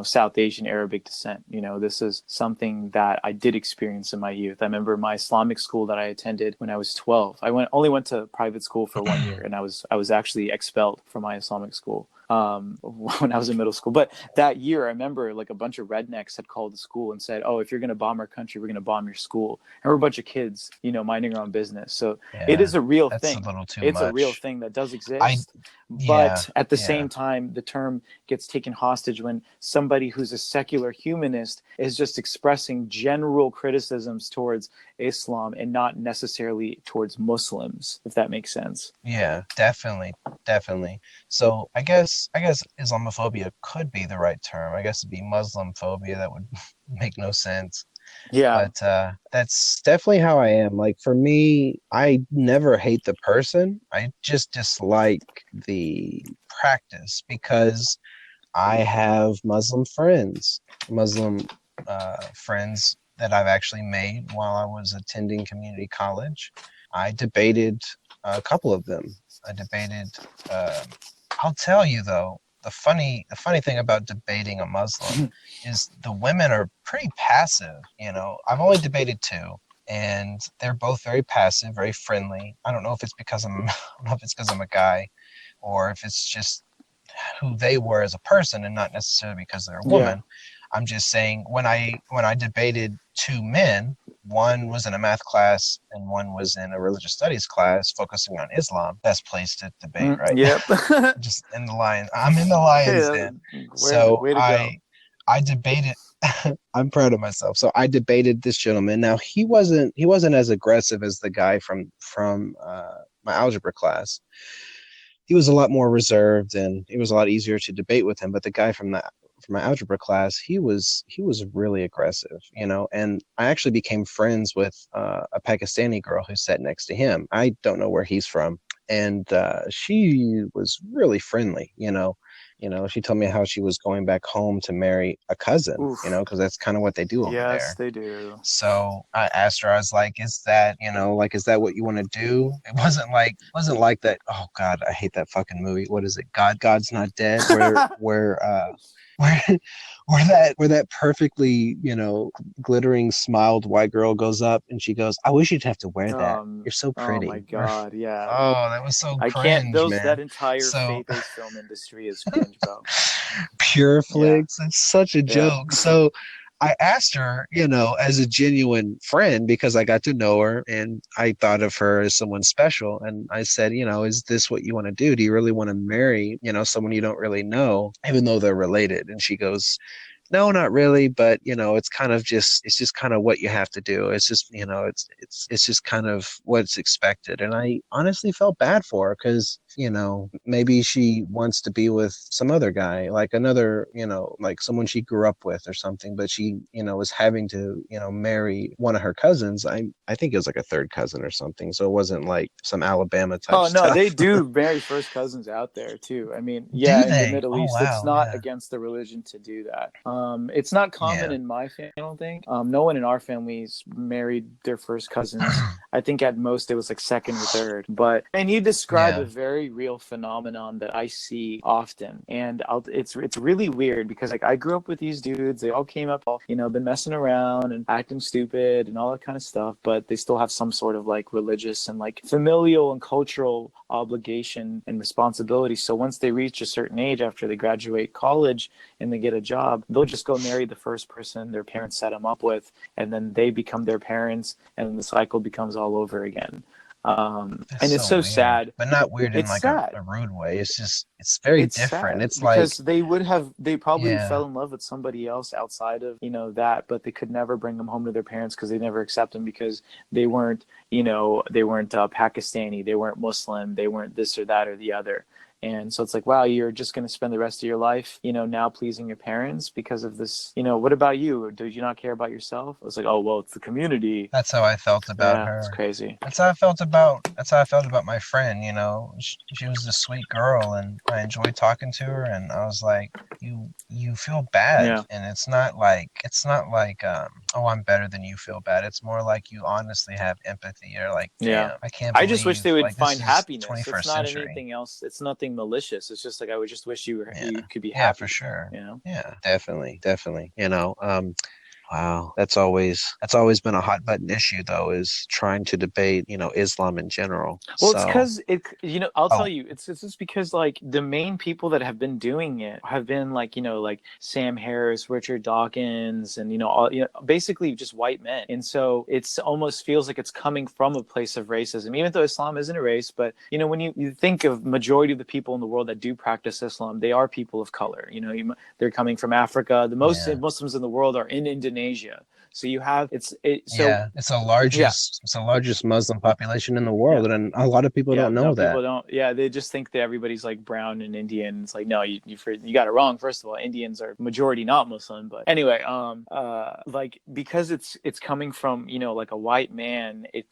South Asian Arabic descent. This is something that I did experience in my youth. I remember my Islamic school that I attended when I was 12. I only went to private school for 1 year, and I was actually expelled from my Islamic school when I was in middle school. But that year, I remember like a bunch of rednecks had called the school and said, "Oh, if you're going to bomb our country, we're going to bomb your school." And we're a bunch of kids, minding our own business. So it Yeah. is a real That's a thing. little too It's a real much. thing that does I exist. yeah. But at the Yeah. same time, the term gets taken hostage when somebody who's a secular humanist is just expressing general criticisms towards Islam and not necessarily towards Muslims, if that makes sense. Yeah, definitely, definitely. So I guess Islamophobia could be the right term. I guess it'd be Muslim phobia. That would make no sense. Yeah. But that's definitely how I am. Like for me, I never hate the person. I just dislike the practice because I have Muslim friends that I've actually made while I was attending community college. I debated a couple of them. I debated. Uh, I'll tell you though, the funny thing about debating a Muslim is the women are pretty passive. You know, I've only debated two, and they're both very passive, very friendly. I don't know if it's because I don't know if it's because I'm a guy, or if it's just who they were as a person and not necessarily because they're a Yeah. woman. I'm just saying when I debated two men, one was in a math class and one was in a religious studies class focusing on Islam. Best place to debate, right? Yep. Just in the lion. I'm in the lion's Hey, den. So way to go. I debated. I'm proud of myself. So I debated this gentleman. Now he wasn't as aggressive as the guy from my algebra class. He was a lot more reserved and it was a lot easier to debate with him. But the guy from for my algebra class, he was really aggressive, and I actually became friends with a Pakistani girl who sat next to him. I don't know where he's from, and she was really friendly, she told me how she was going back home to marry a cousin, Oof. because that's kind of what they do over Yes, there. they do. So I asked her, I was like, is that what you want to do? It wasn't like that. Oh God, I hate that fucking movie. What is it? God's Not Dead, where where that perfectly, glittering smiled white girl goes up and she goes, I wish you'd have to wear that. You're so Oh my pretty. God, yeah. Oh, that was so I can't. cringe, Those man. that entire So faith-based film industry is cringe, bro. pure Yeah, flicks. It's such a yeah. joke. So I asked her, as a genuine friend, because I got to know her and I thought of her as someone special. And I said, is this what you want to do? Do you really want to marry, someone you don't really know, even though they're related? And she goes, no, not really, but it's just kind of what you have to do. It's just, it's just kind of what's expected. And I honestly felt bad for her because, maybe she wants to be with some other guy, like another, like someone she grew up with or something, but she, was having to, marry one of her cousins. I think it was like a third cousin or something. So it wasn't like some Alabama type Oh no, they stuff. do marry first cousins out there too. I mean, Do yeah, in the they? Middle Oh East, it's wow, not yeah. against the religion to do that. It's not common Yeah. in my family, I don't think. No one in our families married their first cousins. I think at most it was like second or third. But and you describe a Yeah. very real phenomenon that I see often, and it's really weird because like I grew up with these dudes. They all came up, all, been messing around and acting stupid and all that kind of stuff, but they still have some sort of like religious and like familial and cultural obligation and responsibility. So once they reach a certain age after they graduate college and they get a job, they'll just go marry the first person their parents set them up with, and then they become their parents, and the cycle becomes all over again. That's And it's so so weird, sad. but not weird in It's like a, sad. a rude way. It's very It's different. sad It's like, because they probably yeah, fell in love with somebody else outside of that, but they could never bring them home to their parents because they never accept them because they weren't Pakistani, they weren't Muslim, they weren't this or that or the other. And so it's like, wow, you're just going to spend the rest of your life, now pleasing your parents because of this. What about you? Do you not care about yourself? It's like, oh, well, it's the community. that's how I felt about Yeah, it's her. crazy. That's how I felt about my friend, she was a sweet girl and I enjoyed talking to her and I was like, you feel bad Yeah, and it's not like oh, I'm better than you feel bad. It's more like you honestly have empathy. You're like, yeah. damn, I can't I just wish believe they would like this find is happiness. It's 21st not century. anything else. It's nothing malicious. It's just like I would just wish Yeah. you could be Yeah, for happy. sure. You know? Yeah, definitely, definitely. Wow, that's always been a hot button issue though, is trying to debate, Islam in general. Well, it's So, because I'll tell oh, you, it's just because like the main people that have been doing it have been like like Sam Harris, Richard Dawkins, and all basically just white men, and so it's almost feels like it's coming from a place of racism, even though Islam isn't a race. But when you think of majority of the people in the world that do practice Islam, they are people of color. They're coming from Africa. The most yeah. Muslims in the world are in Indonesia. So you have so Yeah, it's the yeah. largest it's the largest Muslim population in the Yeah. world, and a lot of people Yeah, don't no, know people that. don't. Yeah, they just think that everybody's like brown and Indian. It's like, no, you got it wrong. First of all, Indians are majority not Muslim. But anyway, like because it's coming from like a white man, it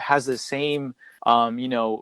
has the same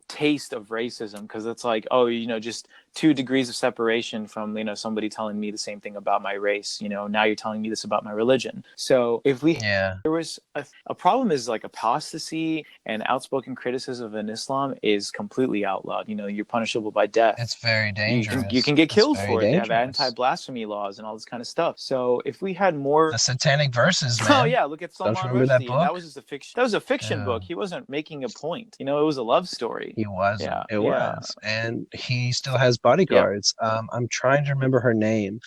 taste of racism because it's like, oh, just 2 degrees of separation from somebody telling me the same thing about my race. Now you're telling me this about my religion. So if we Yeah, there was a problem is like apostasy and outspoken criticism of Islam is completely outlawed. You're punishable by death. it's very You can dangerous. get It's killed very for it. They have dangerous. anti-blasphemy laws and all this kind of stuff. So if we had more The Satanic Verses, Oh man. yeah, look at Don't you Salman remember that Rushdie, and book? that was just a fiction. That was a fiction Yeah, book. He wasn't making a point. It was a love story. he wasn't. Yeah, It yeah, was, and he still has yeah. bodyguards. I'm trying to remember her name.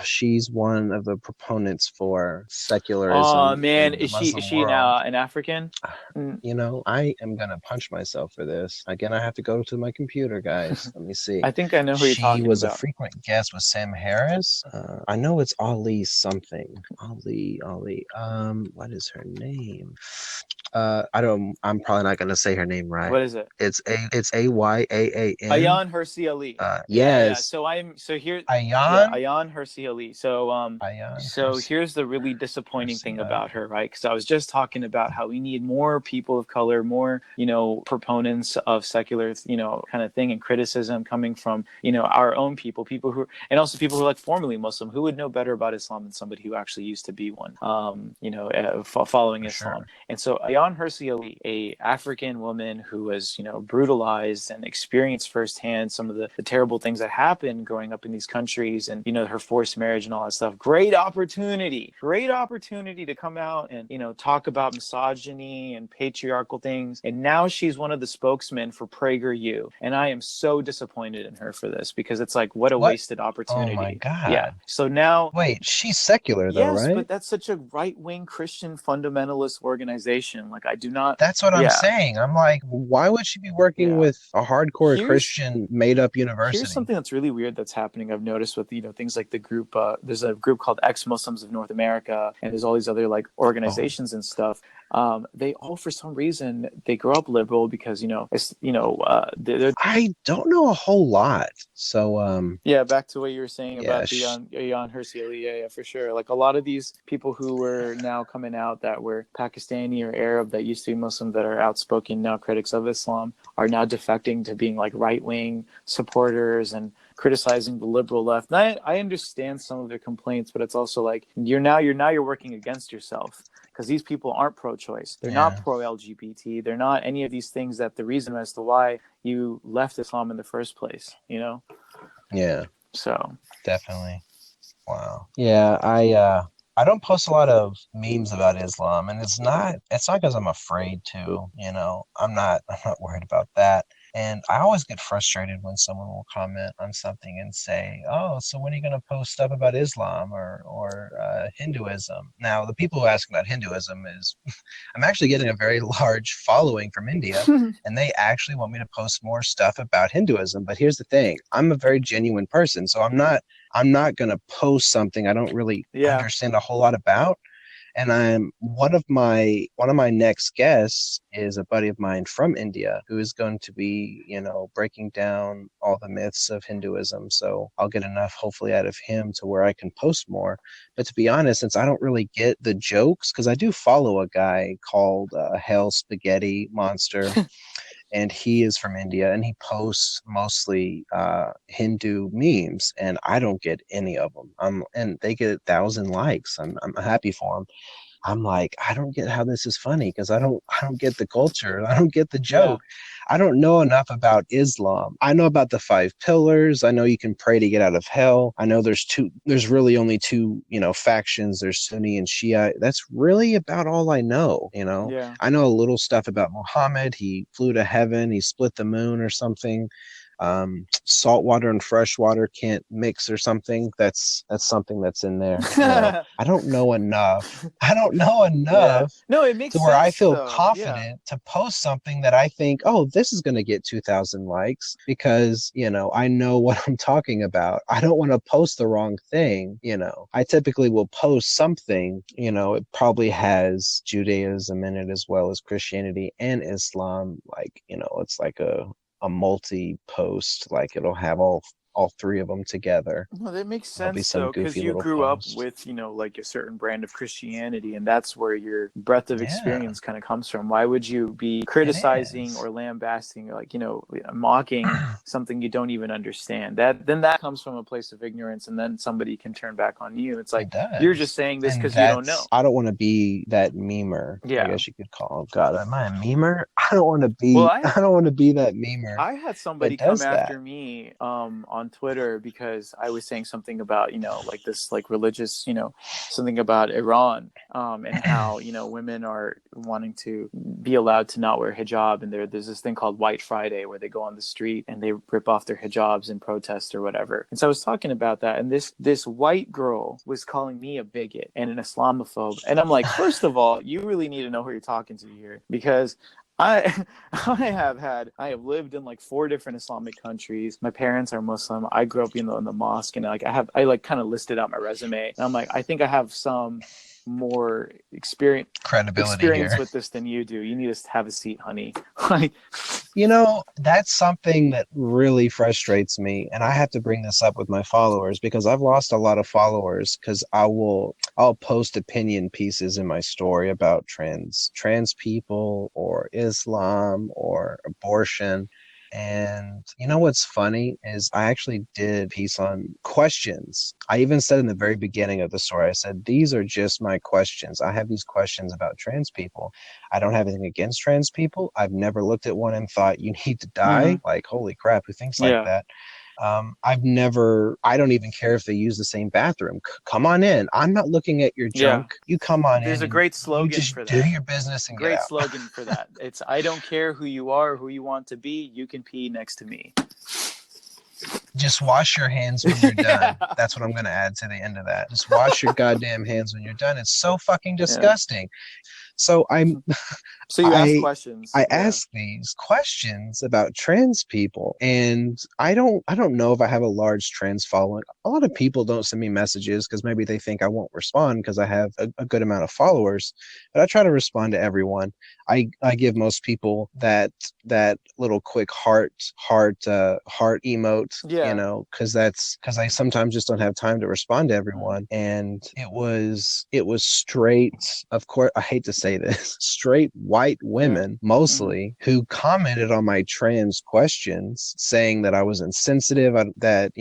She's one of the proponents for Oh secularism man, in the is Muslim she world. now an African? Mm, I am gonna punch myself for this. Again, I have to go to my computer, guys. Let me see. I think I know who you're She talking was a about. frequent guest with Sam Harris. I know it's Ali something. Ali. What is her name? I don't. I'm probably not gonna say her name right. What is it? It's Ayaan. Ayan Hersey Ali. Yeah. Yes, Yeah, Ayan. Ayan Hersey Ali. Ayaan So Hersey here's the really disappointing Hersey thing about Ali. her, right? Because I was just talking about how we need more people of color, more, proponents of secular, kind of thing and criticism coming from, our own people, and also people who are like formerly Muslim, who would know better about Islam than somebody who actually used to be one, following For Islam. sure. And so Ayan Hersey Ali, a African woman who was, brutalized and experienced firsthand some of the terrible things that happened growing up in these countries, and, her forced marriage and all that stuff. Great opportunity to come out and, talk about misogyny and patriarchal things. And now she's one of the spokesmen for PragerU. And I am so disappointed in her for this, because it's like, what a What? wasted Oh my opportunity. Yeah. God. So now, Wait, she's secular though, yes, right? but that's such a right-wing Christian fundamentalist organization. Like, I do not. That's what I'm Yeah, saying. I'm like, why would she be working yeah. with a hardcore Here's Christian made up here's university? something that's really weird that's happening. I've noticed with, things like the group. There's a group called Ex-Muslims of North America, and there's all these other like Oh, organizations and stuff. They all, for some reason, they grow up liberal because, they're. I don't know a whole lot. So, Yeah, back to what you were saying yeah, about the Jan Hersey Ali. Yeah, for sure. Like, a lot of these people who were now coming out that were Pakistani or Arab, that used to be Muslim, that are outspoken now critics of Islam, are now defecting to being like right wing supporters and criticizing the liberal left. And I understand some of their complaints, but it's also like, you're working against yourself, because these people aren't pro-choice. They're not yeah, pro-LGBT. They're not any of these things, that the reason as to why you left Islam in the first place, yeah, So, definitely. Wow. Yeah, I don't post a lot of memes about Islam, and it's not because I'm afraid to, I'm not worried about that. And I always get frustrated when someone will comment on something and say, "Oh, so when are you going to post stuff about Islam or Hinduism?" Now, the people who ask about Hinduism is I'm actually getting a very large following from India, and they actually want me to post more stuff about Hinduism. But here's the thing, I'm a very genuine person, so I'm not going to post something I don't really yeah. understand a whole lot about. And I'm one of my next guests is a buddy of mine from India who is going to be, breaking down all the myths of Hinduism. So I'll get enough hopefully out of him to where I can post more. But to be honest, since I don't really get the jokes, because I do follow a guy called Hell Spaghetti Monster, and he is from India, and he posts mostly Hindu memes, and I don't get any of them. And they get 1,000 likes. I'm happy for them. I'm like, I don't get how this is funny because I don't get the culture. I don't get the Yeah. joke. I don't know enough about Islam. I know about the five pillars. I know you can pray to get out of hell. I know there's really only two, factions. There's Sunni and Shia. That's really about all I know. Yeah. I know a little stuff about Muhammad. He flew to heaven, he split the moon or something. Salt water and fresh water can't mix or something. That's something that's in there. I don't know enough. I don't know Yeah. enough No, it makes to where I sense feel though. Yeah. confident to post something that I think, oh, this is going to get 2,000 likes because, I know what I'm talking about. I don't want to post the wrong thing. I typically will post something, it probably has Judaism in it as well as Christianity and Islam. Like, it's like a multi post, like it'll have all three of them together. No, that makes There'll be sense some though, because goofy you little grew up post. with, like a certain brand of Christianity, and that's where your breadth of Yeah, experience kind of comes from. Why would you be it criticizing is. or lambasting, or like, mocking something you don't even understand? That comes from a place of ignorance, and then somebody can turn back on you. It's like, It you're just does. saying this And because you don't know. I don't want to be that memer, I Yeah. guess you could call it. God, am I a memer? I don't want to Well, be I don't want to be that memer I had that somebody come does that. after me on Twitter because I was saying something about, like this like religious, something about Iran, and how, women are wanting to be allowed to not wear hijab, and there's this thing called White Friday where they go on the street and they rip off their hijabs in protest or whatever. And so I was talking about that, and this white girl was calling me a bigot and an Islamophobe. And I'm like, first of all, you really need to know who you're talking to here, because I I have lived in like four different Islamic countries. My parents are Muslim. I grew up in the mosque, and like I like kind of listed out my resume. And I'm like, I think I have some more Credibility experience here. with this than you do. You need to have a seat, honey. Like, That's something that really frustrates me. And I have to bring this up with my followers because I've lost a lot of followers because I'll post opinion pieces in my story about trans people or Islam or abortion. And you know what's funny is I actually did a piece on questions. I even said in the very beginning of the story, I said, these are just my questions. I have these questions about trans people. I don't have anything against trans people. I've never looked at one and thought you need to die. mhm. Like, holy crap, who thinks like Yeah, that? I don't even care if they use the same bathroom. Come on in. I'm not looking at your yeah. junk. You come on There's in a and great you slogan just for do that. your business and get Great out. slogan for that. It's I don't care who you are, or who you want to be. You can pee next to me. Just wash your hands when you're Yeah. done. That's what I'm going to add to the end of that. Just wash your goddamn hands when you're done. It's so fucking Yeah. disgusting. So So you ask I questions. I Yeah. ask these questions about trans people, and I don't know if I have a large trans following. A lot of people don't send me messages because maybe they think I won't respond because I have a good amount of followers, but I try to respond to everyone. I give most people that little quick heart emote, Yeah. because I sometimes just don't have time to respond to Mm. everyone. And it was straight, of course, I hate to say this, straight white Yeah. women Hmm. mostly who commented on my trans questions saying that I was insensitive, that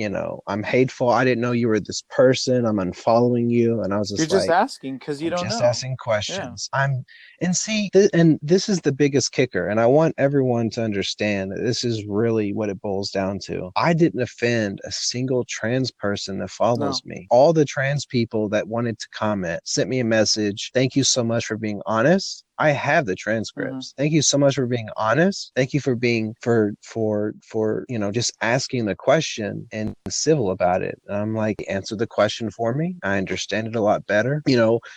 I'm hateful. I didn't know you were this person. I'm unfollowing you. And I was You're just just like, asking because you I'm don't just know. asking Yeah. questions. And this is the biggest kicker. And I want everyone to understand that this is really what it boils down to. I didn't offend a single trans person that follows No. me. All the trans people that wanted to comment sent me a message. Thank you so much for being honest. I have the Hmm. transcripts. Thank you so much for being honest. Thank you for being just asking the question and civil about it. And I'm like, answer the question for me. I understand it a lot better.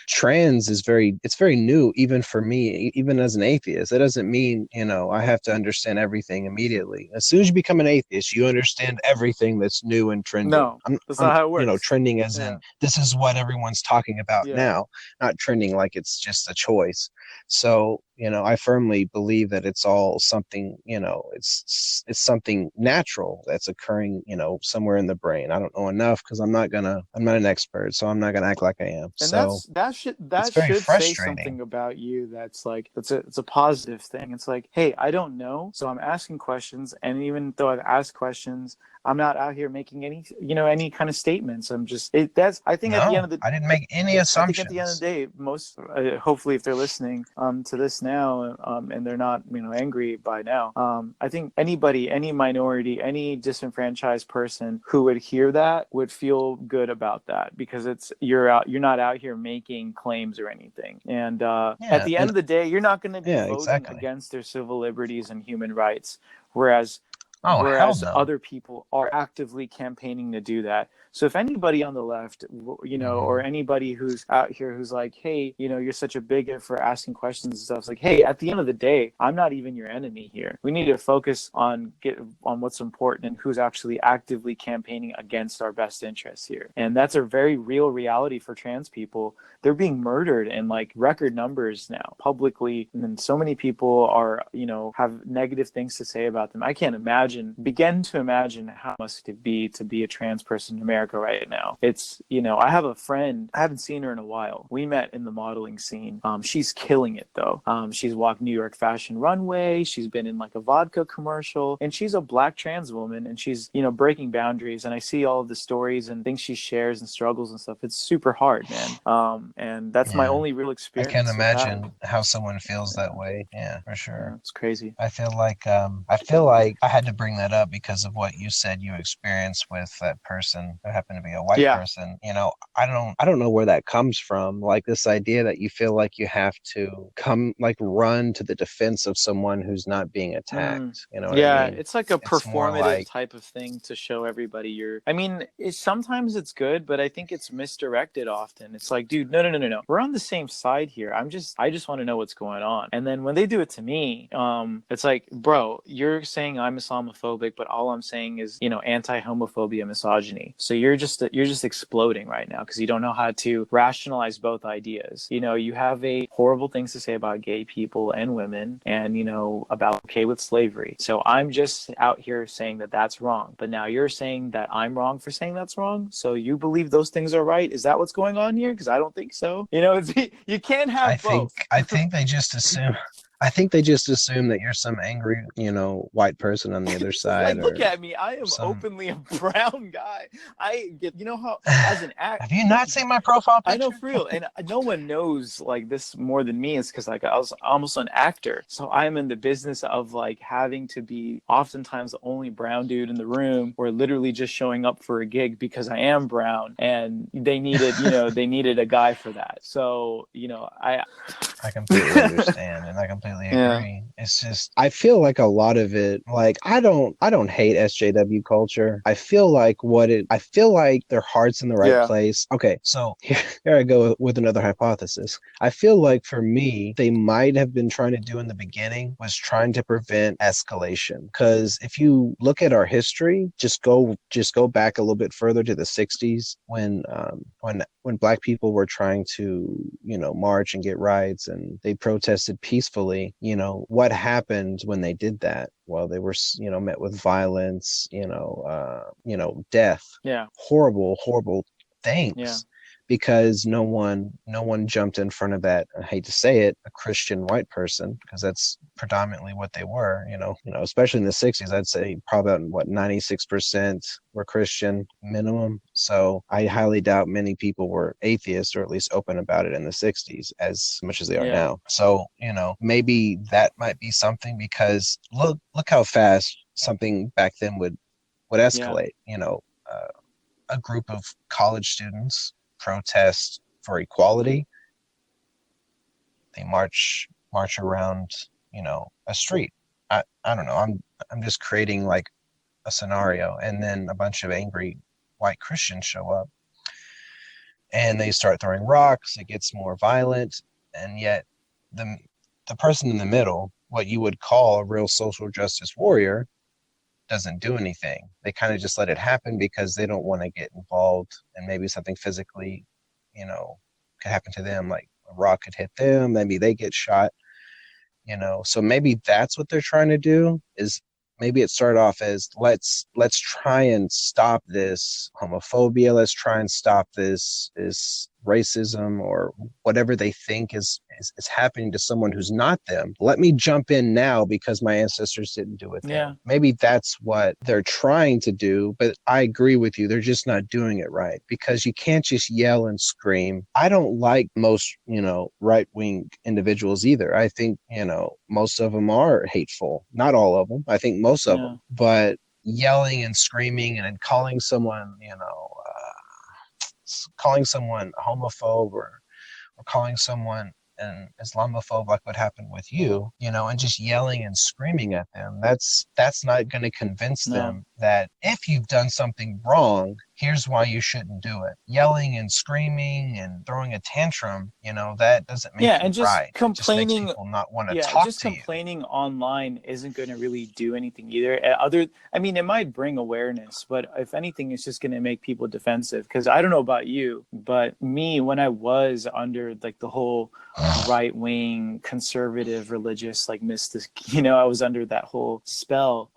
Trans is very new even for me, even as an atheist. That doesn't mean, I have to understand everything immediately. As soon as you become an atheist, you understand everything that's new and trending. No, that's I'm not how it works. trending as in Yeah. this is what everyone's talking about Yeah. now, not trending like it's just a choice. So, I firmly believe that it's all something, it's something natural that's occurring, somewhere in the brain. I don't know enough because I'm not an expert, so I'm not gonna act like I am. And So it's that very should say frustrating. something about you. That's like it's a positive thing. It's like, hey, I don't know, so I'm asking questions, and even though I've asked questions, I'm not out here making any kind of statements. I'm just it. That's I think at the end No, of the I didn't make any I think at the end of assumptions. the day, most hopefully, if they're listening to this now, and they're not angry by now, I think anybody, any minority, any disenfranchised person who would hear that would feel good about that, because you're not out here making claims or anything, and at Yeah, the end and of the day, you're not going to be yeah, voting exactly. against their civil liberties and human rights, whereas Oh, hell no. other people are actively campaigning to do that. So if anybody on the left, or Hmm. anybody who's out here who's like, hey, you're such a bigot for asking questions and stuff, it's like, hey, at the end of the day, I'm not even your enemy here. We need to focus on what's important and who's actually actively campaigning against our best interests here. And that's a very real reality for trans people. They're being murdered in like record numbers now publicly, and then so many people are have negative things to say about them. I can't begin to imagine how must it be to be a trans person in America right now. It's I have a friend, I haven't seen her in a while. We met in the modeling scene. She's killing it though. She's walked New York fashion runway, she's been in like a vodka commercial, and she's a black trans woman, and she's breaking boundaries. And I see all of the stories and things she shares and struggles and stuff. It's super hard, man. And that's my Yeah. only real I can't experience with that. imagine how someone feels that Yeah, way. Yeah, for sure. yeah, it's crazy. I feel like I had to bring that up because of what you said you experienced with that person who happened to be a white Yeah. person. I don't know where that comes from. Like this idea that you feel like you have to come like run to the defense of someone who's not being Mm. attacked. You know what I Yeah, mean? it's like a It's more performative like, type of thing to show everybody I mean, sometimes it's good, but I think it's misdirected often. It's like, dude, no, no, no, no, no. We're on the same side here. I just want to know what's going on. And then when they do it to me, it's like, bro, you're saying I'm Islamophobic, but all I'm saying is, anti-homophobia, misogyny. So you're just exploding right now because you don't know how to rationalize both ideas. You have a horrible things to say about gay people and women, and about okay with slavery. So I'm just out here saying that that's wrong. But now you're saying that I'm wrong for saying that's wrong. So you believe those things are right? Is that what's going on here? Because I don't think so. You can't I have think both. I think they just assume I think they just assume that you're some angry, white person on the other side Like, look or at me. I am some openly a brown guy. I get, how as an act, Have you not seen my profile I know picture? for real, and no one knows like this more than me. Is because like I was almost an actor, so I'm in the business of like having to be oftentimes the only brown dude in the room, or literally just showing up for a gig because I am brown, and they needed a guy for that. So I I completely understand and I completely yeah agree. It's just I feel like a lot of it, like I don't hate SJW culture. I feel like their heart's in the right yeah place. Okay, so here I go with another hypothesis. I feel like for me, they might have been trying to do in the beginning was trying to prevent escalation. Because if you look at our history, just go back a little bit further to the 60s when black people were trying to, march and get rights and they protested peacefully, what happened when they did that? Well, they were, met with violence, death, yeah horrible, horrible yeah things because no one jumped in front of that. I hate to say it, a Christian white person, because that's predominantly what they were, especially in the 60s. I'd say probably about what 96% were Christian minimum. So I highly doubt many people were atheists or at least open about it in the 60s as much as they are yeah now. So, maybe that might be something because look how fast something back then would yeah escalate. A group of college students protest for equality. They march around, a street. I don't know. I'm just creating like a scenario, and then a bunch of angry white Christians show up, and they start throwing rocks. It gets more violent, and yet the the person in the middle, what you would call a real social justice warrior, doesn't do anything. They kind of just let it happen because they don't want to get involved and maybe something physically, could happen to them, like a rock could hit them, maybe they get shot, So maybe that's what they're trying to do is maybe it started off as let's try and stop this homophobia, let's try and stop this racism or whatever they think is happening to someone who's not them. Let me jump in now because my ancestors didn't do it yeah then. Maybe that's what they're trying to do, but I agree with you. They're just not doing it right because you can't just yell and scream. I don't like most, right wing individuals either. I think, most of them are hateful. Not all of them. I think most of yeah them. But yelling and screaming and calling someone, calling someone a homophobe or calling someone an Islamophobe like what happened with you, and just yelling and screaming at them, that's not going to convince no them that if you've done something wrong, here's why you shouldn't do it. Yelling and screaming and throwing a tantrum, that doesn't Yeah, make you and just right. It just makes complaining, people not want to yeah, talk just to you. complaining online isn't going to really do anything either. I mean, it might bring awareness, but if anything, it's just going to make people defensive. Because I don't know about you, but me, when I was under like the whole right wing, conservative, religious, like mystic, I was under that whole spell.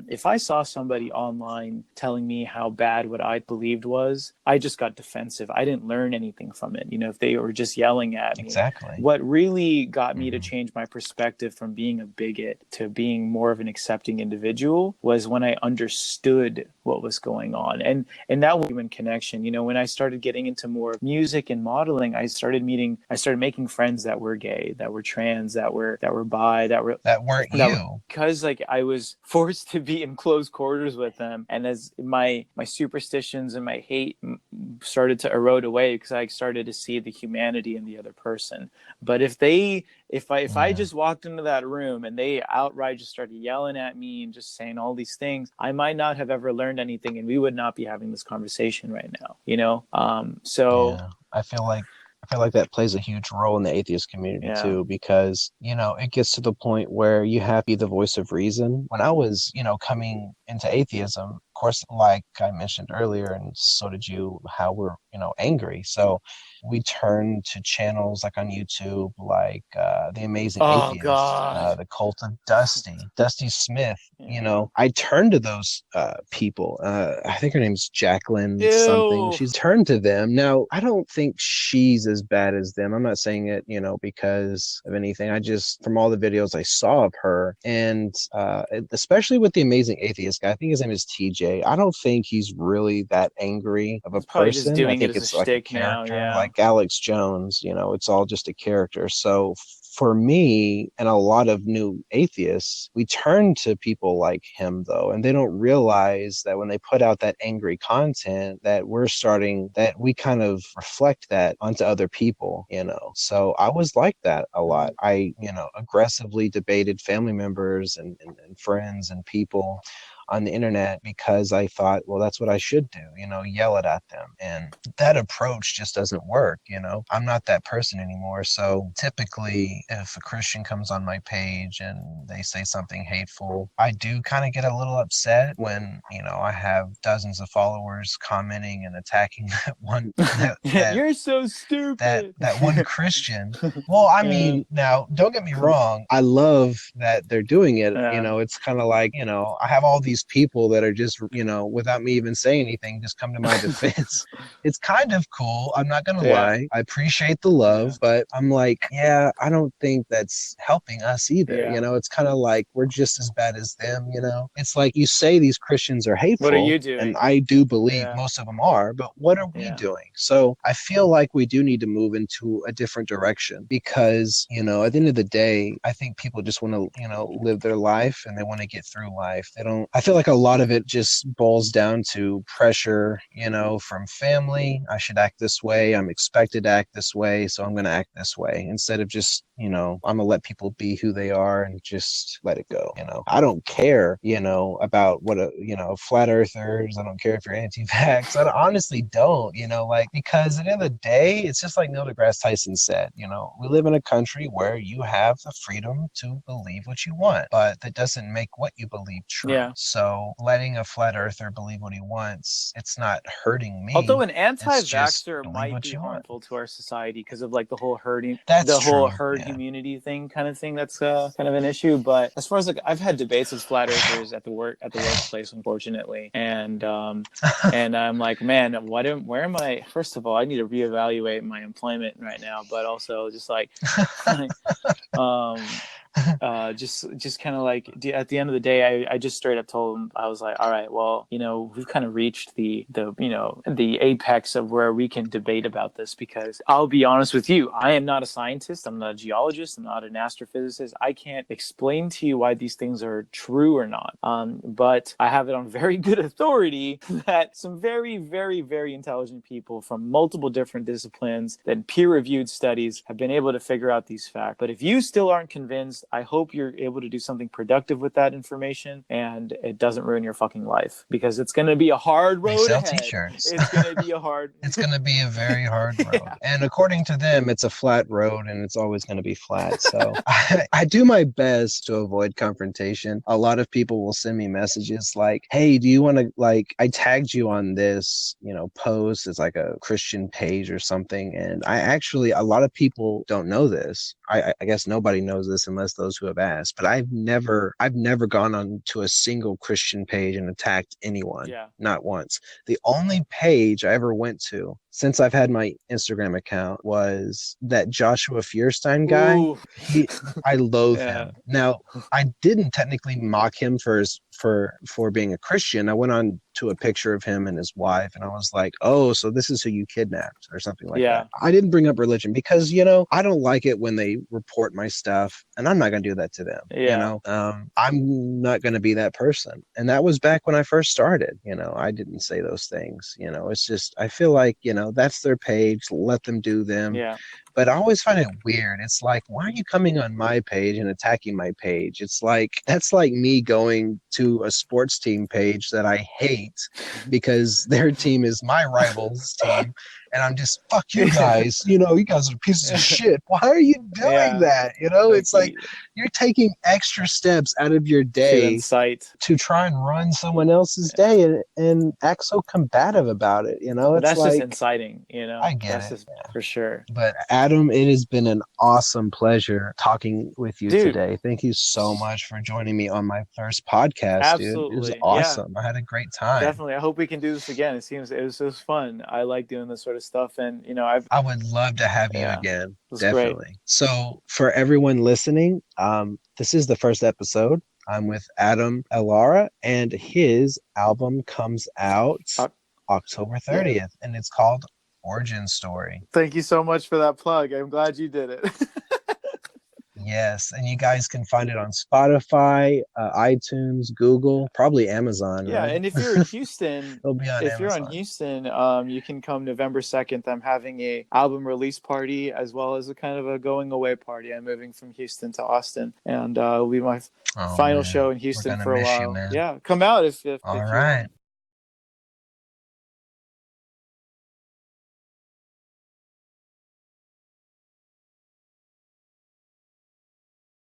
If I saw somebody online telling me how bad what I believed was, I just got defensive. I didn't learn anything from it. If they were just yelling at me, Exactly. what really got me to Mm-hmm. change my perspective from being a bigot to being more of an accepting individual was when I understood what was going on. And that was human connection. When I started getting into more music and modeling, I started making friends that were gay, that were trans, that were bi, That weren't that were, you. because like I was forced to be in close quarters with them, and as my superstitions and my hate started to erode away because I started to see the humanity in the other person. But if I Yeah. just walked into that room and they outright just started yelling at me and just saying all these things, I might not have ever learned anything, and we would not be having this conversation right now. So Yeah, I feel like that plays a huge role in the atheist community yeah, too, because, it gets to the point where you have to be the voice of reason. When I was, coming into atheism, course, like I mentioned earlier, and so did you, how we're, angry. So we turn to channels like on YouTube, like The Amazing Oh Atheist, God. The Cult of Dusty Smith. Yeah. I turn to those people. I think her name's Jacqueline something. Ew. She's turned to them. Now, I don't think she's as bad as them. I'm not saying it, because of anything. I just, from all the videos I saw of her, and especially with The Amazing Atheist guy, I think his name is TJ. I don't think he's really that angry of a He's probably just person. I doing it think as a it's like a shtick now. character, Yeah. like Alex Jones, it's all just a character. So for me and a lot of new atheists, we turn to people like him though, and they don't realize that when they put out that angry content, that we kind of reflect that onto other people. So I was like that a lot. Mhm. I, aggressively debated family members and friends and people on the internet because I thought, well, that's what I should do, yell it at them. And that approach just doesn't work. I'm not that person anymore. So typically, if a Christian comes on my page and they say something hateful, I do kind of get a little upset when, I have dozens of followers commenting and attacking that one, that You're so stupid. that one Christian. Well, I Yeah. mean, now don't get me wrong. I love that they're doing it. Yeah. It's kind of like, I have all these people that are just, without me even saying anything, just come to my defense. It's kind of cool. I'm not gonna Yeah. lie. I appreciate the Yeah. love, but I'm like, yeah, I don't think that's helping us either. Yeah. It's kind of like we're just as bad as them. It's like you say these Christians are What are hateful, you and doing? I do believe Yeah. most of them are, but what are we Yeah. doing? So I feel like we do need to move into a different direction because, at the end of the day, I think people just want to, live their life and they want to get through life. They don't, I feel like a lot of it just boils down to pressure, from family. I should act this way. I'm expected to act this way. So I'm going to act this way instead of just, I'm going to let people be who they are and just let it go. I don't care, about what, flat earthers. I don't care if you're anti-vax. I honestly don't, like, because at the end of the day, it's just like Neil deGrasse Tyson said, we live in a country where you have the freedom to believe what you want, but that doesn't make what you believe true. Yeah. So letting a flat earther believe what he wants, it's not hurting Although me. an It's just anti-vaxxer believe might what be you want. harmful to our society because of like the whole herding, That's the whole true. herd Yeah. immunity thing kind of thing. That's kind of an issue. But as far as like, I've had debates with flat earthers at the workplace, unfortunately, and I'm like, man, where am I? First of all, I need to reevaluate my employment right now, but also just like, um, just kind of like at the end of the day, I just straight up told him, I was like, all right, well, we've kind of reached the apex of where we can debate about this, because I'll be honest with you, I am not a scientist, I'm not a geologist, I'm not an astrophysicist. I can't explain to you why these things are true or not, but I have it on very good authority that some very, very, very intelligent people from multiple different disciplines and peer-reviewed studies have been able to figure out these facts. But if you still aren't convinced, I hope you're able to do something productive with that information and it doesn't ruin your fucking life, because it's going to be a hard They road sell ahead. t-shirts. It's going to be a hard. It's going to be a very hard road. Yeah. And according to them, it's a flat road and it's always going to be flat. So I do my best to avoid confrontation. A lot of people will send me messages like, hey, do you want to, like, I tagged you on this, post. It's like a Christian page or something. And a lot of people don't know this. I guess nobody knows this unless those who have asked, but I've never gone on to a single Christian page and attacked anyone. Yeah. Not once. The only page I ever went to since I've had my Instagram account was that Joshua Feuerstein guy. Ooh. I loathe Yeah. him. Now, I didn't technically mock him for being a Christian. I went on to a picture of him and his wife, and I was like, "Oh, so this is who you kidnapped," or something like that. Yeah. I didn't bring up religion because I don't like it when they report my stuff, and I'm not gonna do that to them. Yeah. I'm not gonna be that person, and that was back when I first started. I didn't say those things. It's just I feel like that's their page. Let them do them. Yeah. But I always find it weird. It's like, why are you coming on my page and attacking my page? It's like, that's like me going to a sports team page that I hate because their team is my rival's team. And I'm just, fuck you guys. You guys are pieces of shit. Why are you doing Yeah. that? Like It's like, you're taking extra steps out of your To day incite. to try and run someone else's day and act so combative about it. But It's that's just like, inciting, I get that's it. just for sure. But Adam, it has been an awesome pleasure talking with you Dude, today. Thank you so much for joining me on my first podcast, dude. It was absolutely. Yeah, awesome. I had a great time. definitely. I hope we can do this again. It was fun. I like doing this sort of stuff. And, I've, I would love to have you yeah, it again. was great. Definitely. So, for everyone listening, this is the first episode. I'm with Adam Elara, and his album comes out Uh, October yeah. 30th, and it's called Origin Story. Thank you so much for that plug. I'm glad you did it. Yes, and you guys can find it on Spotify, iTunes, Google, probably Amazon, Yeah, right? and if you're in Houston, It'll be on if you're on Amazon. Houston, you can come November 2nd. I'm having a album release party as well as a kind of a going away party. I'm moving from Houston to Austin, and it'll be my Oh final man, show in we're Houston gonna for a miss you, while. man. Yeah, come out if All if you want. right.